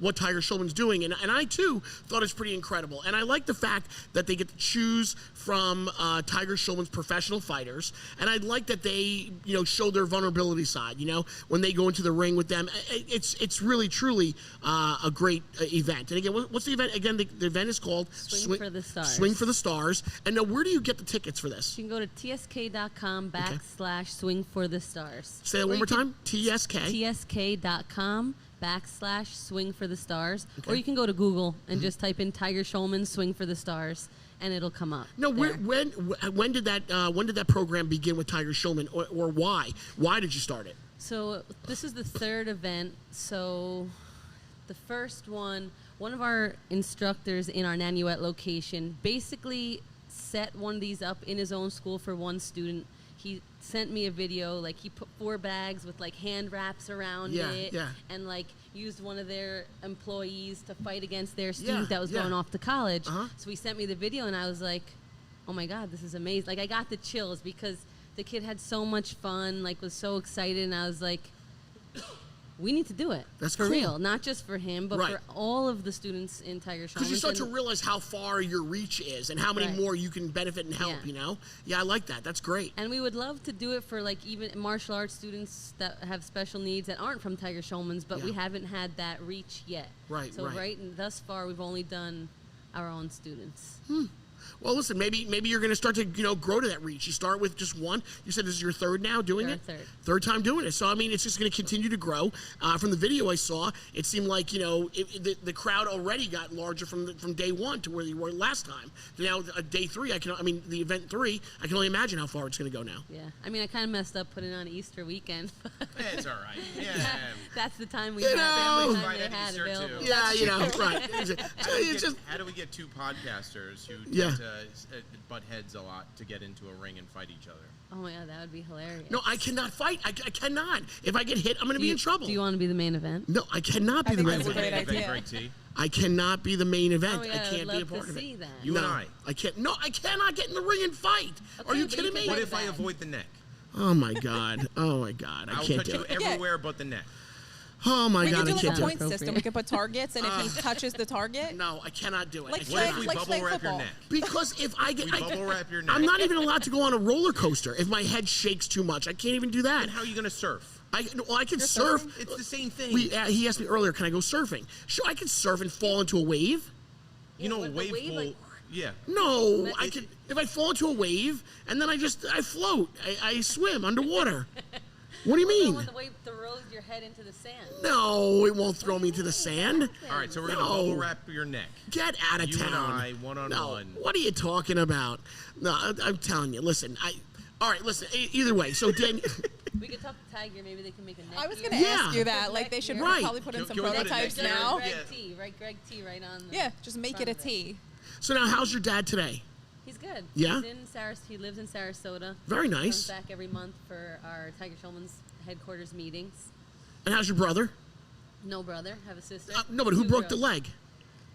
what Tiger Schulmann's doing, and I too thought it's pretty incredible, and I like the fact that they get to choose from Tiger Schulmann's professional fighters, and I like that they, show their vulnerability side. When they go into the ring with them, it's really truly a great event. And again, what's the event? Again, the event is called Swing for the Stars. Swing for the Stars. And now, where do you get the tickets for this? You can go to tsk.com / swing for the stars. Say that one more time. TSK. tsk.com / swing for the stars. Or you can go to Google and just type in Tiger Schulmann Swing for the Stars, and it'll come up. No, there. when did that program begin with Tiger Schulmann, or why? Why did you start it? So this is the third event. So the first one of our instructors in our Nanuet location basically set one of these up in his own school for one student. He sent me a video, like he put 4 bags with like hand wraps around it, and like used one of their employees to fight against their student that was going off to college. So he sent me the video, and I was like, oh my God, this is amazing. Like, I got the chills because the kid had so much fun, like was so excited, and I was like, we need to do it. That's for cool. real, not just for him, but Right. for all of the students in Tiger Schulmann. Because you start to realize how far your reach is and how many Right. more you can benefit and help, Yeah. Yeah, I like that. That's great. And we would love to do it for like even martial arts students that have special needs that aren't from Tiger Schulmann's, but we Yeah. haven't had that reach yet. Right, So right. thus far, we've only done our own students. Well, listen, maybe you're going to start to grow to that reach. You start with just one. You said this is your third now doing it. Third time doing it. So I mean, it's just going to continue to grow. From the video I saw, it seemed like the crowd already got larger from day one to where you were last time. Now day 3, the event 3, I can only imagine how far it's going to go now. Yeah, I mean, I kind of messed up putting on Easter weekend. It's all right. Yeah. That's the time we You had. know. They had Easter, available. too. Yeah, right. It's just How do we get 2 podcasters who Yeah. butt heads a lot to get into a ring and fight each other. Oh my God, that would be hilarious. No, I cannot fight. I cannot. If I get hit, I'm going to be in trouble. Do you want to be the main event? No, I cannot be the main that's a event. great idea. Greg T. I cannot be the main event. Oh, yeah, I can't I'd be a love part to of see it. that. You and I. I can't. No, I cannot get in the ring and fight. Are you but kidding you me? can What do if I that. avoid the neck? Oh my God. Oh my God. I I'll can't touch do you it. everywhere but the neck. Oh my We God. could I do like can't a do point it. system. We could put targets, and if he touches the target, No, I cannot do it. Like I What if cannot. we like bubble flag wrap your football. neck? Because if I get, We bubble wrap your neck. I'm not even allowed to go on a roller coaster if my head shakes too much. I can't even do that. And how are you going to surf? I can surf. It's the same thing. He asked me earlier, can I go surfing? Sure, I can surf and fall into a wave. You know, with a the wave wave, pool. like- Yeah. No, I can. If I fall into a wave and then I float, I swim underwater. What do you So mean? when the wave throws your head into the sand. No, it won't throw me to the sand. All right, so we're going to No. bubble wrap your neck. Get out of You town. and I, one-on-one. No, what are you talking about? No, I'm telling you. Listen, all right, listen. Either way, so Dan. We could talk to Tiger. Maybe they can make a neck. I was gear. going to Yeah. ask you that. Like they should Right. probably put in Can some we put a prototypes neck gear? now. Greg Yeah. T, right? Greg T, right on. The Yeah, just make it front a of T. So now, how's your dad today? He's good. Yeah? He lives in Sarasota. Very nice. Comes back every month for our Tiger Schulmann's headquarters meetings. And how's your brother? No brother, have a sister. No, but who Two broke the girls. leg?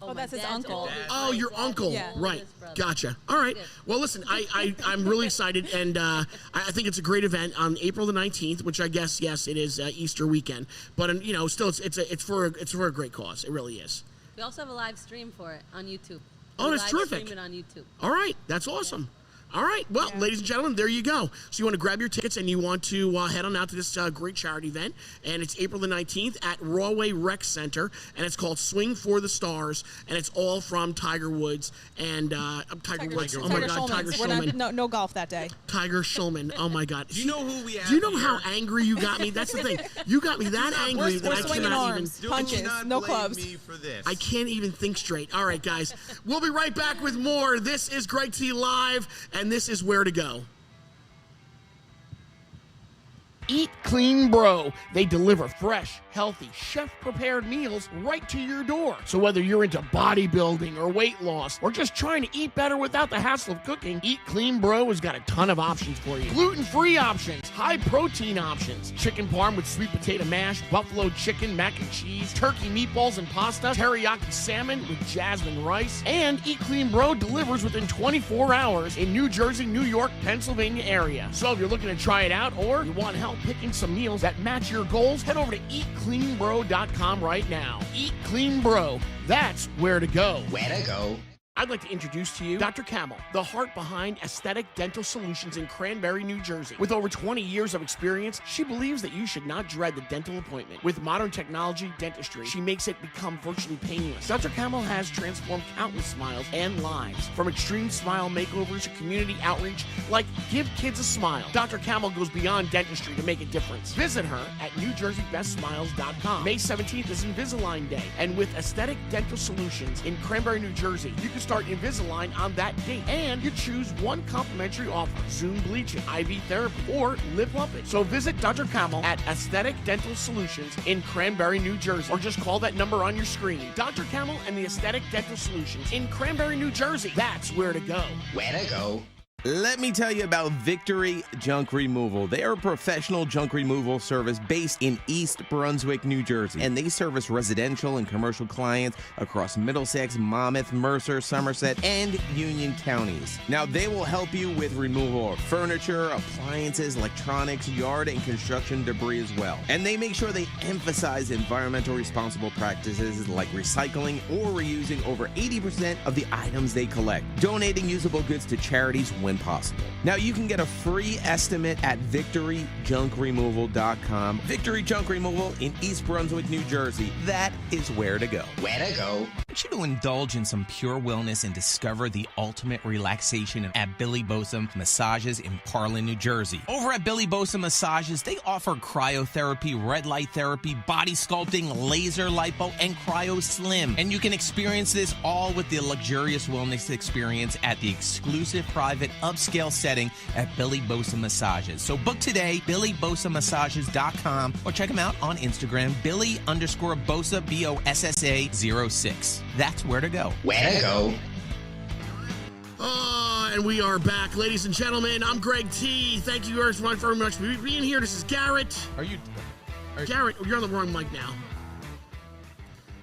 Oh, my that's his dad's uncle. oldest. Oh, your Dad's uncle. Yeah. Right. oldest brother. Gotcha. All right. Good. Well, listen, I'm really excited, and I think it's a great event on April the 19th, which I guess, yes, it is Easter weekend. But, still, it's for a great cause. It really is. We also have a live stream for it on YouTube. Oh, We that's live terrific. Stream it on YouTube. All right. That's awesome. All right. Well, ladies and gentlemen, there you go. So you want to grab your tickets and you want to head on out to this great charity event. And it's April the 19th at Rawway Rec Center. And it's called Swing for the Stars. And it's all from Tiger Woods and Tiger Woods. Oh, my God. Tiger We're not, Schulmann. no golf that day. Tiger Schulmann. Oh, my God. Do you know who we have Do you know how here? angry you got me? That's the thing. You got me that angry that we're I swinging cannot arms. even... Do Punches, not no blame clubs. me for this. I can't even think straight. All right, guys. We'll be right back with more. This is Greg T Live, and this is Where to Go. Eat Clean Bro. They deliver fresh, healthy, chef-prepared meals right to your door. So whether you're into bodybuilding or weight loss or just trying to eat better without the hassle of cooking, Eat Clean Bro has got a ton of options for you. Gluten-free options, high-protein options, chicken parm with sweet potato mash, buffalo chicken, mac and cheese, turkey meatballs and pasta, teriyaki salmon with jasmine rice, and Eat Clean Bro delivers within 24 hours in New Jersey, New York, Pennsylvania area. So if you're looking to try it out or you want help picking some meals that match your goals, head over to eatcleanbro.com right now. Eat Clean Bro. That's where to go. Where to go? I'd like to introduce to you Dr. Camel, the heart behind Aesthetic Dental Solutions in Cranberry, New Jersey. With over 20 years of experience, she believes that you should not dread the dental appointment. With modern technology dentistry, she makes it become virtually painless. Dr. Camel has transformed countless smiles and lives. From extreme smile makeovers to community outreach like Give Kids a Smile, Dr. Camel goes beyond dentistry to make a difference. Visit her at NewJerseyBestSmiles.com. May 17th is Invisalign Day, and with Aesthetic Dental Solutions in Cranberry, New Jersey, you can start Invisalign on that date, and you choose one complimentary offer: Zoom bleaching, IV therapy, or lip plumping. So visit Dr. Camel at Aesthetic Dental Solutions in Cranberry, New Jersey, or just call that number on your screen. Dr. Camel and the Aesthetic Dental Solutions in Cranberry, New Jersey. That's where to go. Where to go? Let me tell you about Victory Junk Removal. They are a professional junk removal service based in East Brunswick, New Jersey, and they service residential and commercial clients across Middlesex, Monmouth, Mercer, Somerset, and Union counties. Now, they will help you with removal of furniture, appliances, electronics, yard, and construction debris as well. And they make sure they emphasize environmental responsible practices like recycling or reusing over 80% of the items they collect, donating usable goods to charities when possible. Now, you can get a free estimate at victoryjunkremoval.com. Victory Junk Removal in East Brunswick, New Jersey. That is where to go. Where to go? I want you to indulge in some pure wellness and discover the ultimate relaxation at Billy Bosom Massages in Parlin, New Jersey. Over at Billy Bosom Massages, they offer cryotherapy, red light therapy, body sculpting, laser lipo, and cryo slim. And you can experience this all with the luxurious wellness experience at the exclusive private upscale setting at Billy Bosom Massages. So book today, BillyBosomMassages.com, or check them out on Instagram, Billy_Bosa, BOSSA 06. That's where to go. Where to go? And we are back, ladies and gentlemen. I'm Greg T. Thank you very much for being here. This is Garrett. Garrett, you're on the wrong mic now.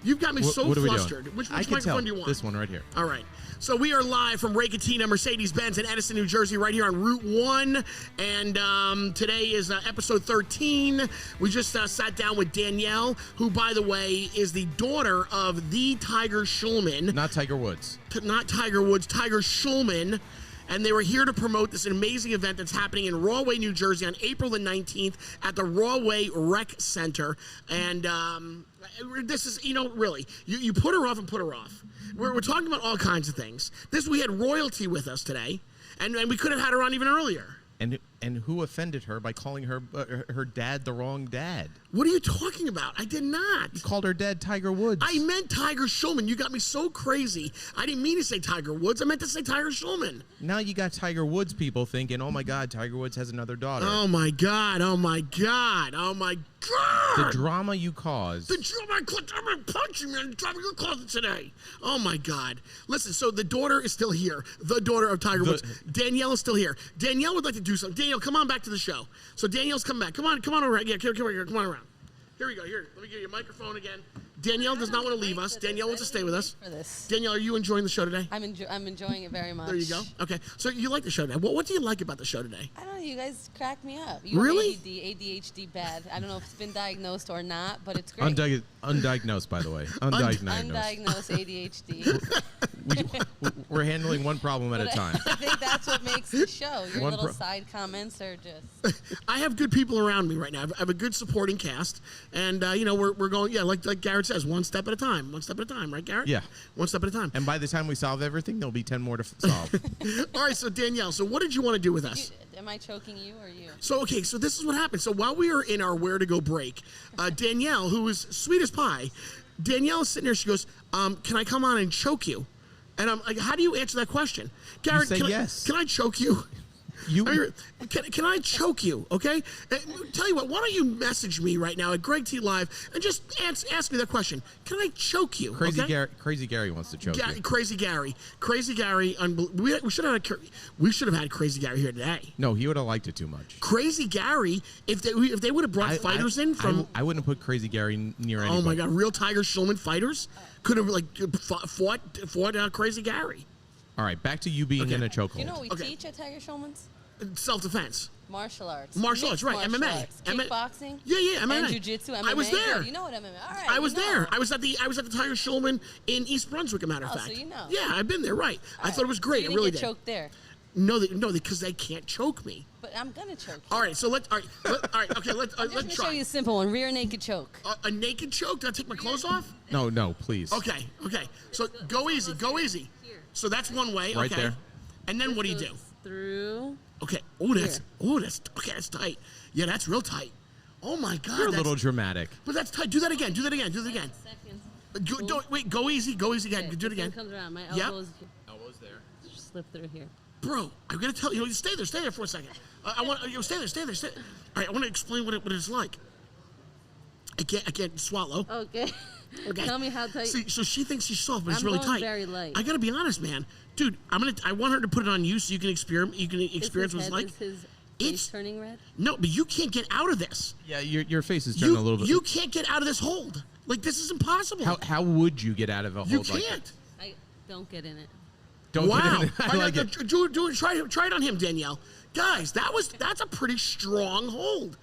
You've got me so flustered. Which microphone do you want? This one right here. All right. So we are live from Catena, Mercedes-Benz in Edison, New Jersey, right here on Route 1. And today is episode 13. We just sat down with Danielle, who, by the way, is the daughter of the Tiger Schulmann. Not Tiger Woods. Not Tiger Woods, Tiger Schulmann. And they were here to promote this amazing event that's happening in Rahway, New Jersey on April the 19th at the Rahway Rec Center. And this is, really, you put her off and put her off. We're talking about all kinds of things. We had royalty with us today, and we could have had her on even earlier. And who offended her by calling her dad the wrong dad? What are you talking about? I did not. You called her dad Tiger Woods. I meant Tiger Schulmann. You got me so crazy. I didn't mean to say Tiger Woods. I meant to say Tiger Schulmann. Now you got Tiger Woods people thinking, oh my God, Tiger Woods has another daughter. Oh my God. Oh my God. Oh my God. The drama you caused. The drama I'm punching me. The drama you caused today. Oh my God. Listen, so the daughter is still here. The daughter of Tiger Woods. Danielle is still here. Danielle would like to do something. Danielle, come on back to the show. So Danielle's come back. Come on around. Yeah, come on around. Here we go. Here, let me give you a microphone again. Danielle does not want to leave us. Danielle wants to stay with us. Danielle, are you enjoying the show today? I'm enjoying it very much. There you go. Okay, so you like the show today. What do you like about the show today? I don't know. You guys crack me up. You really? ADHD bad. I don't know if it's been diagnosed or not, but it's great. Undiagnosed, by the way. Undiagnosed ADHD. We're handling one problem at a time. I think that's what makes the show. Your little side comments are just... I have good people around me right now. I have a good supporting cast, and we're going, like Garrett says, one step at a time, right, Garrett? Yeah. One step at a time. And by the time we solve everything, there'll be 10 more to solve. All right, so Danielle, what did you want to do with us? Am I choking you or you? So this is what happened. So while we were in our Where to Go break, Danielle, who was sweet as pie, Danielle is sitting there, she goes, can I come on and choke you? And I'm like, how do you answer that question? Garrett, yes. Can I choke you? Can I choke you, okay? Tell you what, why don't you message me right now at Greg T Live and just ask me that question. Can I choke you? Crazy okay? Gary wants to choke you. Crazy Gary. We should have had Crazy Gary here today. No, he would have liked it too much. Crazy Gary, if they would have brought fighters in from... I wouldn't put Crazy Gary near anybody. Oh my God, real Tiger Schulmann fighters could have fought Crazy Gary. All right, back to you being in a chokehold. You know what we teach at Tiger Schulmann's? Self-defense. Martial arts. Martial arts, right. MMA. Kickboxing. Yeah, MMA. And jiu-jitsu, MMA. I was there. You know what MMA is. All right, I was there. I was at the Tiger Schulmann in East Brunswick, a matter of fact. So you know. Yeah, I've been there, right. I thought it was great. So you I really didn't did. Get choked there. No, because they can't choke me. But I'm gonna choke you. All right, so let's try. I'm just gonna show you a simple one. Rear naked choke. A naked choke? Do I take my clothes off? No, please. Okay. So go easy. Here. So that's one way. Right there. And then what do you do? Through. Okay. That's tight. Yeah, that's real tight. Oh my God. You're a little dramatic. But that's tight. Do that again. Seconds. Go easy. Go easy again. Do it again. Comes around. My elbows. Yep. Elbows there. Just slip through here. Bro, I'm gonna tell you. Stay there for a second. I want you stay there. All right, I want to explain what it's like. I can't swallow. Okay. Tell me how tight. See, so she thinks she's soft, but it's really tight. Very light. I gotta be honest, man, dude. I want her to put it on you so you can experience. What it's like. Is his face turning red? No, but you can't get out of this. Yeah, your face is turning a little bit. You can't get out of this hold. Like, this is impossible. How would you get out of a hold like that? You can't. I don't get in it. Don't get in it. I like it. Try it on him, Danielle. Guys, that's a pretty strong hold.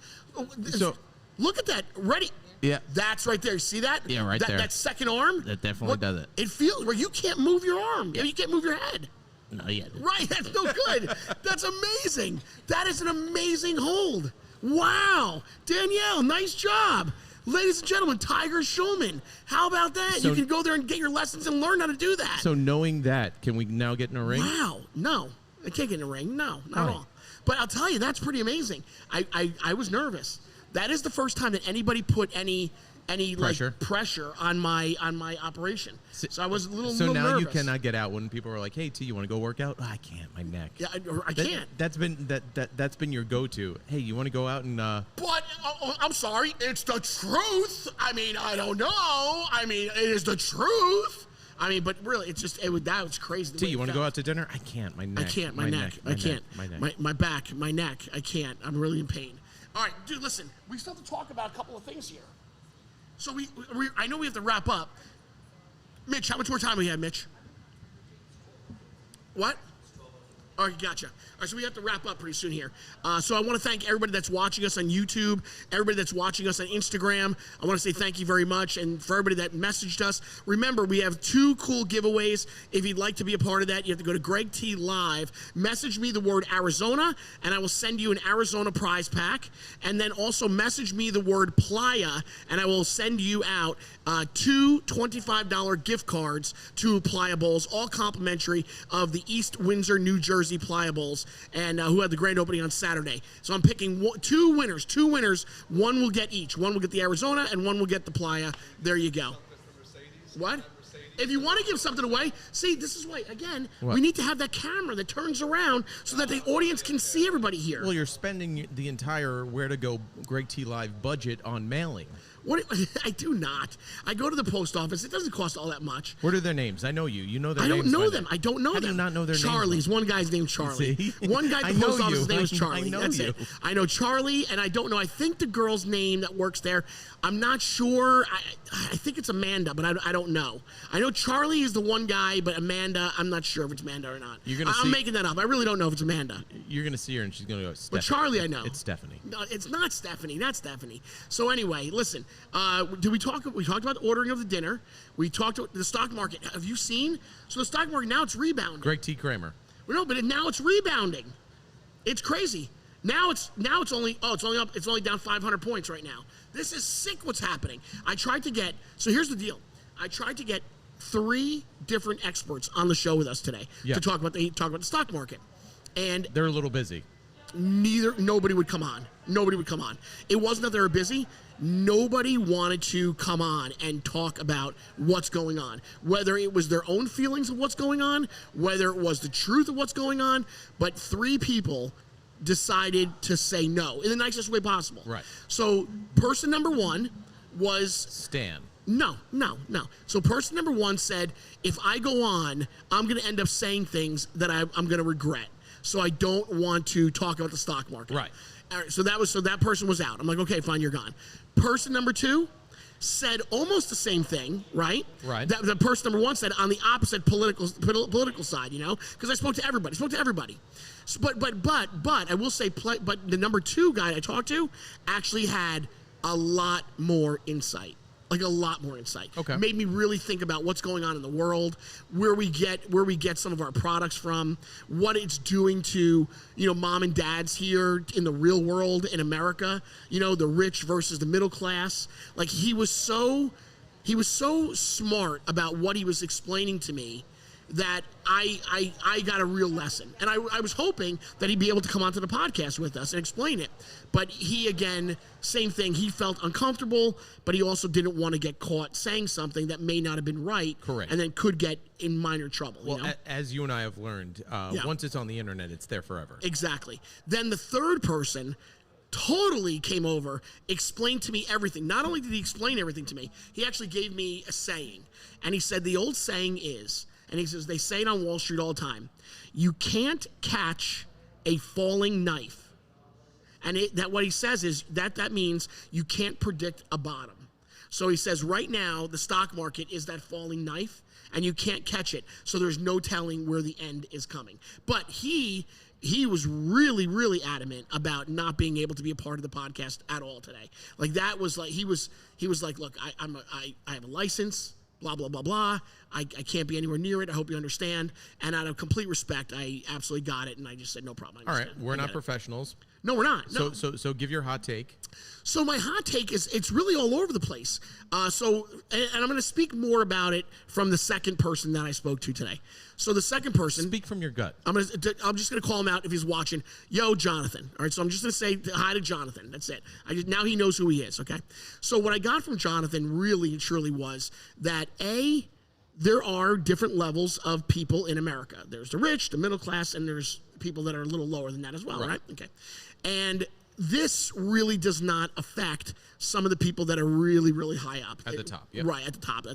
So look at that. Ready? Yeah. That's right there. See that? Yeah, right there. That second arm? That definitely does it. It feels where you can't move your arm. Yeah. You can't move your head. No, yeah. Right, that's no good. That's amazing. That is an amazing hold. Wow. Danielle, nice job. Ladies and gentlemen, Tiger Schulmann. How about that? You can go there and get your lessons and learn how to do that. So knowing that, can we now get in a ring? Wow. No. I can't get in a ring. No, not at all. But I'll tell you, that's pretty amazing. I was nervous. That is the first time that anybody put any pressure on my operation. So I was a little now nervous. You cannot get out when people are like, "Hey, T, you want to go work out?" Oh, I can't, my neck. Yeah, I can't. That's been your go-to. Hey, you want to go out and? But I'm sorry, it's the truth. I mean, I don't know. I mean, it is the truth. I mean, but really, it's just that was crazy. T, you want to go out to dinner? I can't. My neck. I can't. My neck. I can't. My back. My neck. I can't. I'm really in pain. All right, dude. Listen, we still have to talk about a couple of things here. So I know we have to wrap up. Mitch, how much more time do we have, Mitch? What? All right, gotcha. All right, so we have to wrap up pretty soon here. So I want to thank everybody that's watching us on YouTube, everybody that's watching us on Instagram. I want to say thank you very much. And for everybody that messaged us, remember, we have 2 cool giveaways. If you'd like to be a part of that, you have to go to Greg T Live, message me the word Arizona, and I will send you an Arizona prize pack. And then also message me the word Playa, and I will send you out 2 $25 gift cards to Playa Bowls, all complimentary of the East Windsor, New Jersey Playa Bowls, and who had the grand opening on Saturday. So I'm picking 2 winners. 2 winners. One will get each. One will get the Arizona, and one will get the Playa. There you go. What? If you want to give something away, see, this is why, again, we need to have that camera that turns around so that the audience can see everybody here. Well, you're spending the entire Where to Go Greg T Live budget on mailing. What? I do not. I go to the post office. It doesn't cost all that much. What are their names? I know you. You know their names. I don't know them. I don't know them. How do you not know their names? Charlie's. One guy's named Charlie. See? One guy at the post office, his name is Charlie. I know That's you. it. I know Charlie, and I don't know. I think the girl's name that works there, I'm not sure. I think it's Amanda, but I don't know. I know Charlie is the one guy, but Amanda, I'm not sure if it's Amanda or not. I'm making that up. I really don't know if it's Amanda. You're going to see her, and she's going to go, Stephanie. But Charlie, I know. It's Stephanie. No, it's not Stephanie. Not Stephanie. So anyway, listen. We talked about the ordering of the dinner. We talked about the stock market. Have you seen? So the stock market, now it's rebounding. Greg T. Kramer. Well, no, but now it's rebounding. It's crazy. Now it's only up. It's only down 500 points right now. This is sick what's happening. So here's the deal. I tried to get 3 different experts on the show with us today to talk about the stock market. And they're a little busy. Nobody would come on. Nobody would come on. It wasn't that they were busy. Nobody wanted to come on and talk about what's going on, whether it was their own feelings of what's going on, whether it was the truth of what's going on. But 3 people decided to say no in the nicest way possible. Right. So person number 1 was Stan. No. So person number 1 said, if I go on, I'm going to end up saying things that I'm going to regret. So I don't want to talk about the stock market. Right. All right, so that person was out. I'm like, okay, fine, you're gone. Person number 2 said almost the same thing, right? Right. That the person number 1 said on the opposite political side, because I spoke to everybody. So, but I will say, but the number 2 guy I talked to actually had a lot more insight. Like a lot more insight. Okay. Made me really think about what's going on in the world, where we get some of our products from, what it's doing to, mom and dads here in the real world in America, the rich versus the middle class. Like he was so smart about what he was explaining to me that I got a real lesson. And I was hoping that he'd be able to come onto the podcast with us and explain it. But he, again, same thing. He felt uncomfortable, but he also didn't want to get caught saying something that may not have been right. Correct. And then could get in minor trouble. Well, as you and I have learned, once it's on the internet, it's there forever. Exactly. Then the 3rd person totally came over, explained to me everything. Not only did he explain everything to me, he actually gave me a saying. And he said the old saying is, and he says, they say it on Wall Street all the time, you can't catch a falling knife. And what he says is that means you can't predict a bottom. So he says right now the stock market is that falling knife, and you can't catch it. So there's no telling where the end is coming. But he was really, really adamant about not being able to be a part of the podcast at all today. Like that was like he was like, look, I have a license. Blah, blah, blah, blah. I can't be anywhere near it. I hope you understand. And out of complete respect, I absolutely got it. And I just said, no problem. All right. We're not professionals. No, we're not. No. So give your hot take. So my hot take is it's really all over the place. And I'm going to speak more about it from the second person that I spoke to today. So the second person. Speak from your gut. I'm just going to call him out if he's watching. Yo, Jonathan. All right. So I'm just going to say hi to Jonathan. That's it. Now he knows who he is. Okay. So what I got from Jonathan really and truly was that there are different levels of people in America. There's the rich, the middle class, and there's people that are a little lower than that as well. Right. Okay. And this really does not affect some of the people that are really, really high up. At the top, yep. Right, at the top.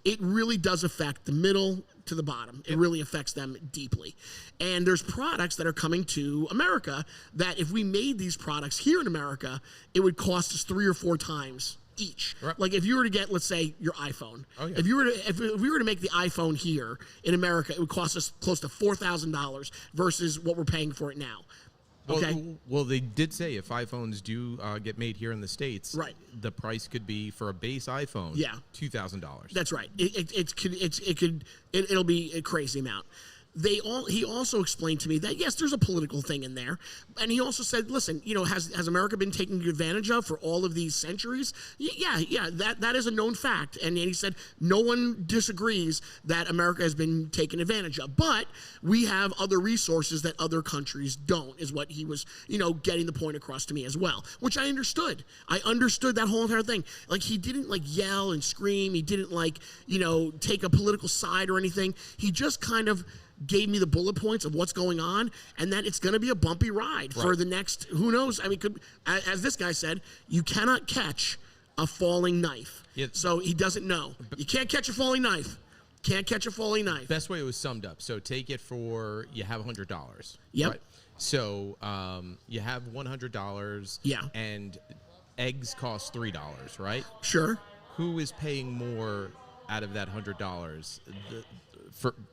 It really does affect the middle to the bottom. It really affects them deeply. And there's products that are coming to America that if we made these products here in America, it would cost us 3 or 4 times each. Right. Like if you were to get, let's say, your iPhone. Oh, yeah. If we were to make the iPhone here in America, it would cost us close to $4,000 versus what we're paying for it now. Okay. Well, they did say if iPhones do get made here in the States, right, the price could be for a base iPhone, $2,000. That's right. It'll be a crazy amount. He also explained to me that yes, there's a political thing in there, and he also said, listen, has America been taken advantage of for all of these centuries? Yeah, that is a known fact, and he said no one disagrees that America has been taken advantage of, but we have other resources that other countries don't, is what he was, getting the point across to me as well, which I understood. I understood that whole entire thing. Like he didn't yell and scream. He didn't take a political side or anything. He just kind of gave me the bullet points of what's going on, and that it's going to be a bumpy ride for the next, who knows? I mean, as this guy said, you cannot catch a falling knife. Yeah. So he doesn't know. You can't catch a falling knife. Can't catch a falling knife. Best way it was summed up. So take it for, you have $100. Yep. Right? So you have $100. Yeah. And eggs cost $3, right? Sure. Who is paying more out of that $100?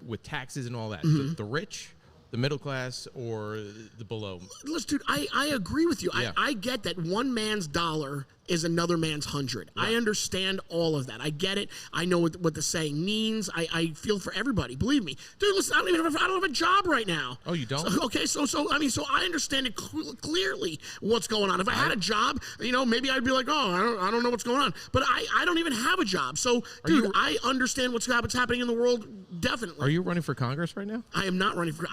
With taxes and all that, the rich, the middle class, or the below? Listen, dude, I agree with you. Yeah. I get that one man's dollar is another man's 100. Right. I understand all of that. I get it. I know what the saying means. I feel for everybody. Believe me, dude. Listen, I don't have a job right now. Oh, you don't? So I understand it clearly what's going on. If I had a job, maybe I'd be like, oh, I don't know what's going on. But I don't even have a job. So, dude, I understand what's happening in the world. Definitely. Are you running for Congress right now? I am not running for.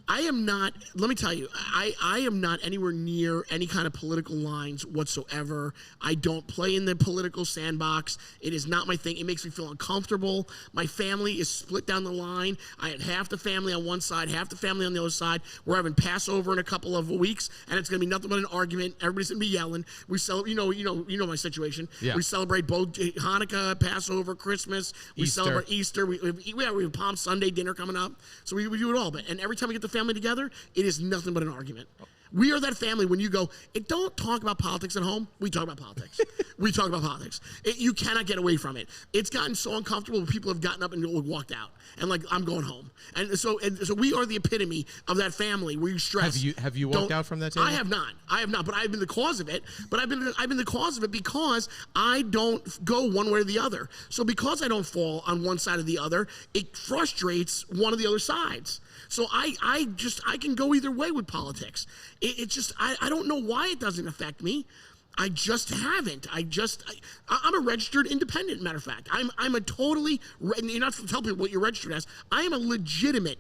I am not, let me tell you, I am not anywhere near any kind of political lines whatsoever. I don't play in the political sandbox. It is not my thing. It makes me feel uncomfortable. My family is split down the line. I had half the family on one side, half the family on the other side. We're having Passover in a couple of weeks, and it's going to be nothing but an argument. Everybody's going to be yelling. We celebrate, you know my situation. Yeah. We celebrate both Hanukkah, Passover, Christmas. We celebrate Easter. We have Palm Sunday dinner coming up. So we do it all. And every time we get the family together, it is nothing but an argument. We are that family when you go, don't talk about politics at home. We talk about politics. We talk about politics. You cannot get away from it. It's gotten so uncomfortable when people have gotten up and walked out. And I'm going home. And so we are the epitome of that family where you stress. Have you walked out from that table? I have not. But I've been the cause of it. But I've been the cause of it because I don't go one way or the other. So because I don't fall on one side or the other, it frustrates one of the other sides. So I can go either way with politics. It just I don't know why it doesn't affect me. I just haven't. I'm a registered independent. Matter of fact, I'm a totally. You're not to tell people what you're registered as. I am a legitimate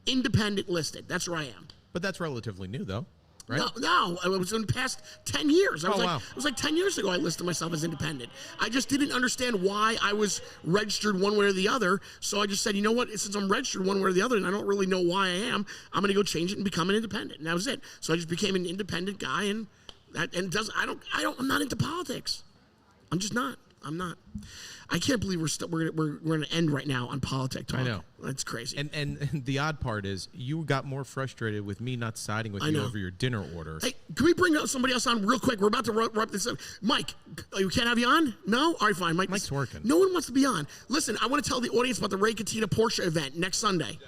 independent listed. That's where I am. But that's relatively new, though. Right? No, it was in the past 10 years. It was like 10 years ago I listed myself as independent. I just didn't understand why I was registered one way or the other. So I just said, you know what? Since I'm registered one way or the other and I don't really know why I am, I'm going to go change it and become an independent. And that was it. So I just became an independent guy, I'm not into politics. I'm just not. I'm not. I can't believe we're going to end right now on politics talk. I know. That's crazy. And the odd part is you got more frustrated with me not siding with you over your dinner order. Hey, can we bring somebody else on real quick? We're about to wrap this up. Mike, you can't have you on? No? All right, fine. Mike's working. No one wants to be on. Listen, I want to tell the audience about the Ray Catena Porsche event next Sunday.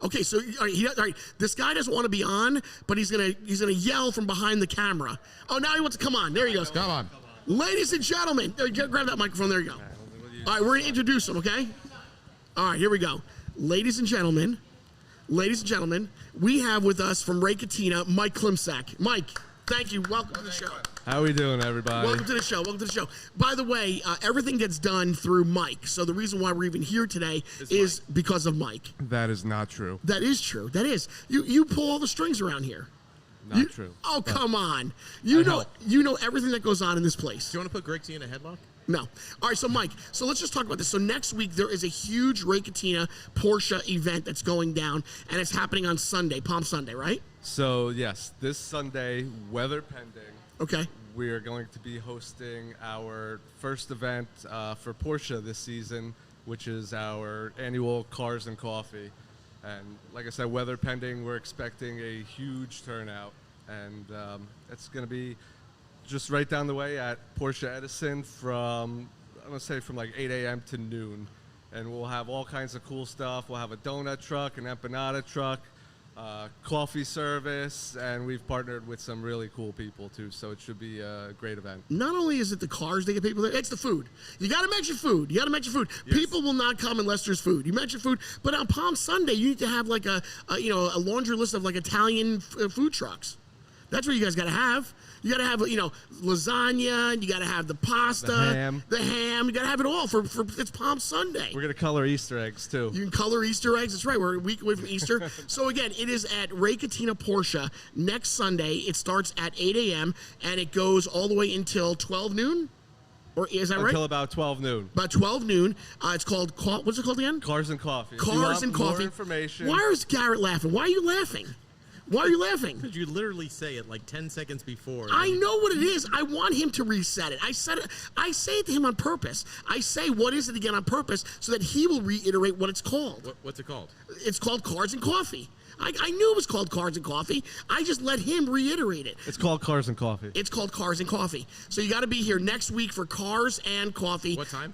Okay, so all right, this guy doesn't want to be on, but he's gonna yell from behind the camera. Oh, now he wants to come on. There he goes. Come on. Ladies and gentlemen, grab that microphone. There you go. All right, we're going to introduce him, okay? All right, here we go. Ladies and gentlemen, we have with us from Ray Catena, Mike Klimczak. Mike, thank you. Welcome to the show. How we doing, everybody? Welcome to the show. By the way, everything gets done through Mike. So the reason why we're even here today is because of Mike. That is not true. That is true. That is. You pull all the strings around here. Not true. Oh, come on. You know everything that goes on in this place. Do you want to put Greg T in a headlock? No. All right, so Mike, let's just talk about this. So next week there is a huge Ray Catena Porsche event that's going down, and it's happening on Sunday, Palm Sunday, right? So, yes, this Sunday, weather pending, Okay. we are going to be hosting our first event for Porsche this season, which is our annual Cars and Coffee. And like I said, weather pending, we're expecting a huge turnout. And it's going to be just right down the way at Porsche Edison from, I'm going to say from like 8 a.m. to noon. And we'll have all kinds of cool stuff. We'll have a donut truck, an empanada truck, coffee service, and we've partnered with some really cool people too, so it should be a great event. Not only is it the cars they get people there, it's the food. You got to mention food. Yes. People will not come unless there's food. You mention food, but on Palm Sunday you need to have like a laundry list of like Italian food trucks. That's what you guys got to have. You got to have, lasagna. You got to have the pasta, the ham. You got to have it all for it's Palm Sunday. We're going to color Easter eggs, too. You can color Easter eggs. That's right. We're a week away from Easter. So, again, it is at Catena Porsche next Sunday. It starts at 8 a.m., and it goes all the way until 12 noon? Or is that right? Until about 12 noon. About 12 noon. It's called, what's it called again? Cars and Coffee. Cars and Coffee. More information. Why is Garrett laughing? Why are you laughing? Why are you laughing? Because you literally say it like 10 seconds before. I know what it is. I want him to reset it. I say it to him on purpose. I say, what is it again on purpose, so that he will reiterate what it's called. What's it called? It's called Cars and Coffee. I knew it was called Cars and Coffee. I just let him reiterate it. It's called Cars and Coffee. It's called Cars and Coffee. So you got to be here next week for Cars and Coffee. What time?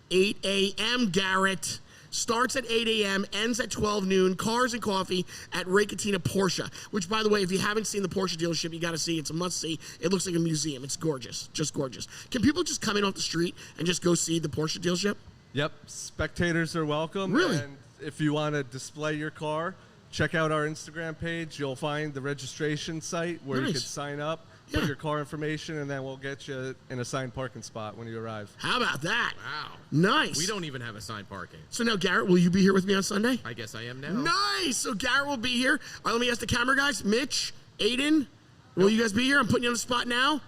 8 a.m., Garrett. Starts at 8 a.m., ends at 12 noon, Cars and Coffee at Catena Porsche, which, by the way, if you haven't seen the Porsche dealership, you got to see. It's a must-see. It looks like a museum. It's gorgeous, just gorgeous. Can people just come in off the street and just go see the Porsche dealership? Yep. Spectators are welcome. Really? And if you want to display your car, check out our Instagram page. You'll find the registration site where you can sign up. Put your car information, and then we'll get you in a assigned parking spot when you arrive. How about that? Wow. Nice. We don't even have assigned parking. So now, Garrett, will you be here with me on Sunday? I guess I am now. Nice. So Garrett will be here. All right, let me ask the camera guys. Mitch, Aiden, will you guys be here? I'm putting you on the spot now.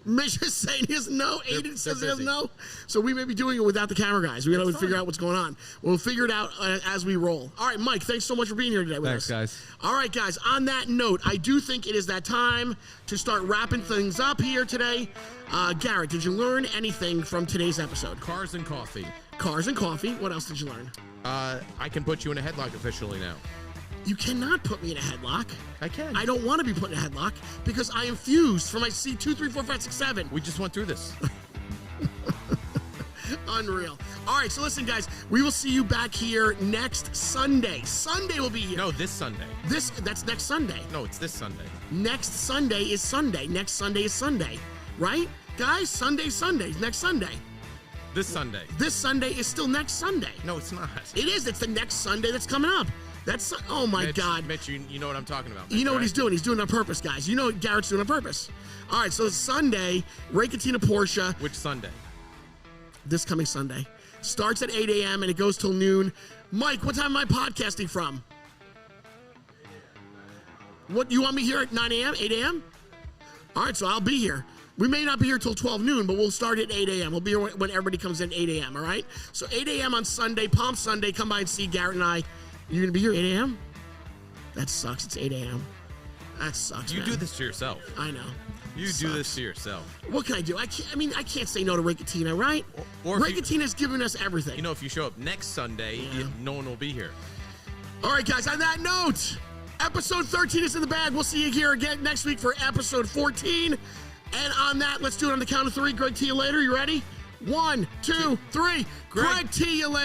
Mitch is saying he doesn't know. Aiden says he doesn't know. So we may be doing it without the camera guys. We got to figure out what's going on. We'll figure it out as we roll. All right, Mike, thanks so much for being here today with us. Thanks, guys. All right, guys, on that note, I do think it is that time to start wrapping things up here today. Garrett, did you learn anything from today's episode? Cars and Coffee. Cars and Coffee. What else did you learn? I can put you in a headlock officially now. You cannot put me in a headlock. I can. I don't want to be put in a headlock because I am fused for my seat 2, 3, 4, 5, 6, 7. We just went through this. Unreal. All right, so listen, guys, we will see you back here next Sunday. Sunday will be here. No, this Sunday. That's next Sunday. No, it's this Sunday. Next Sunday is Sunday. Next Sunday is Sunday. Right? Guys, Sunday, next Sunday. This Sunday. This Sunday is still next Sunday. No, it's not. It is. It's the next Sunday that's coming up. That's, oh my God. Mitch, you know what I'm talking about. Mitch, you know what he's doing. He's doing it on purpose, guys. You know what Garrett's doing on purpose. All right, so Sunday, Catena Porsche. Which Sunday? This coming Sunday. Starts at 8 a.m. and it goes till noon. Mike, what time am I podcasting from? What, you want me here at 9 a.m., 8 a.m.? All right, so I'll be here. We may not be here till 12 noon, but we'll start at 8 a.m. We'll be here when everybody comes in 8 a.m., all right? So 8 a.m. on Sunday, Palm Sunday, come by and see Garrett and I. You're going to be here 8 a.m.? That sucks. It's 8 a.m. That sucks, You man. do this to yourself. I know. You do this to yourself. What can I do? I can't say no to Catena, right? Or Catena's giving us everything. You know, if you show up next Sunday, no one will be here. All right, guys, on that note, episode 13 is in the bag. We'll see you here again next week for episode 14. And on that, let's do it on the count of 3. Greg, T you later. You ready? 1, 2, 3. Greg, T you later.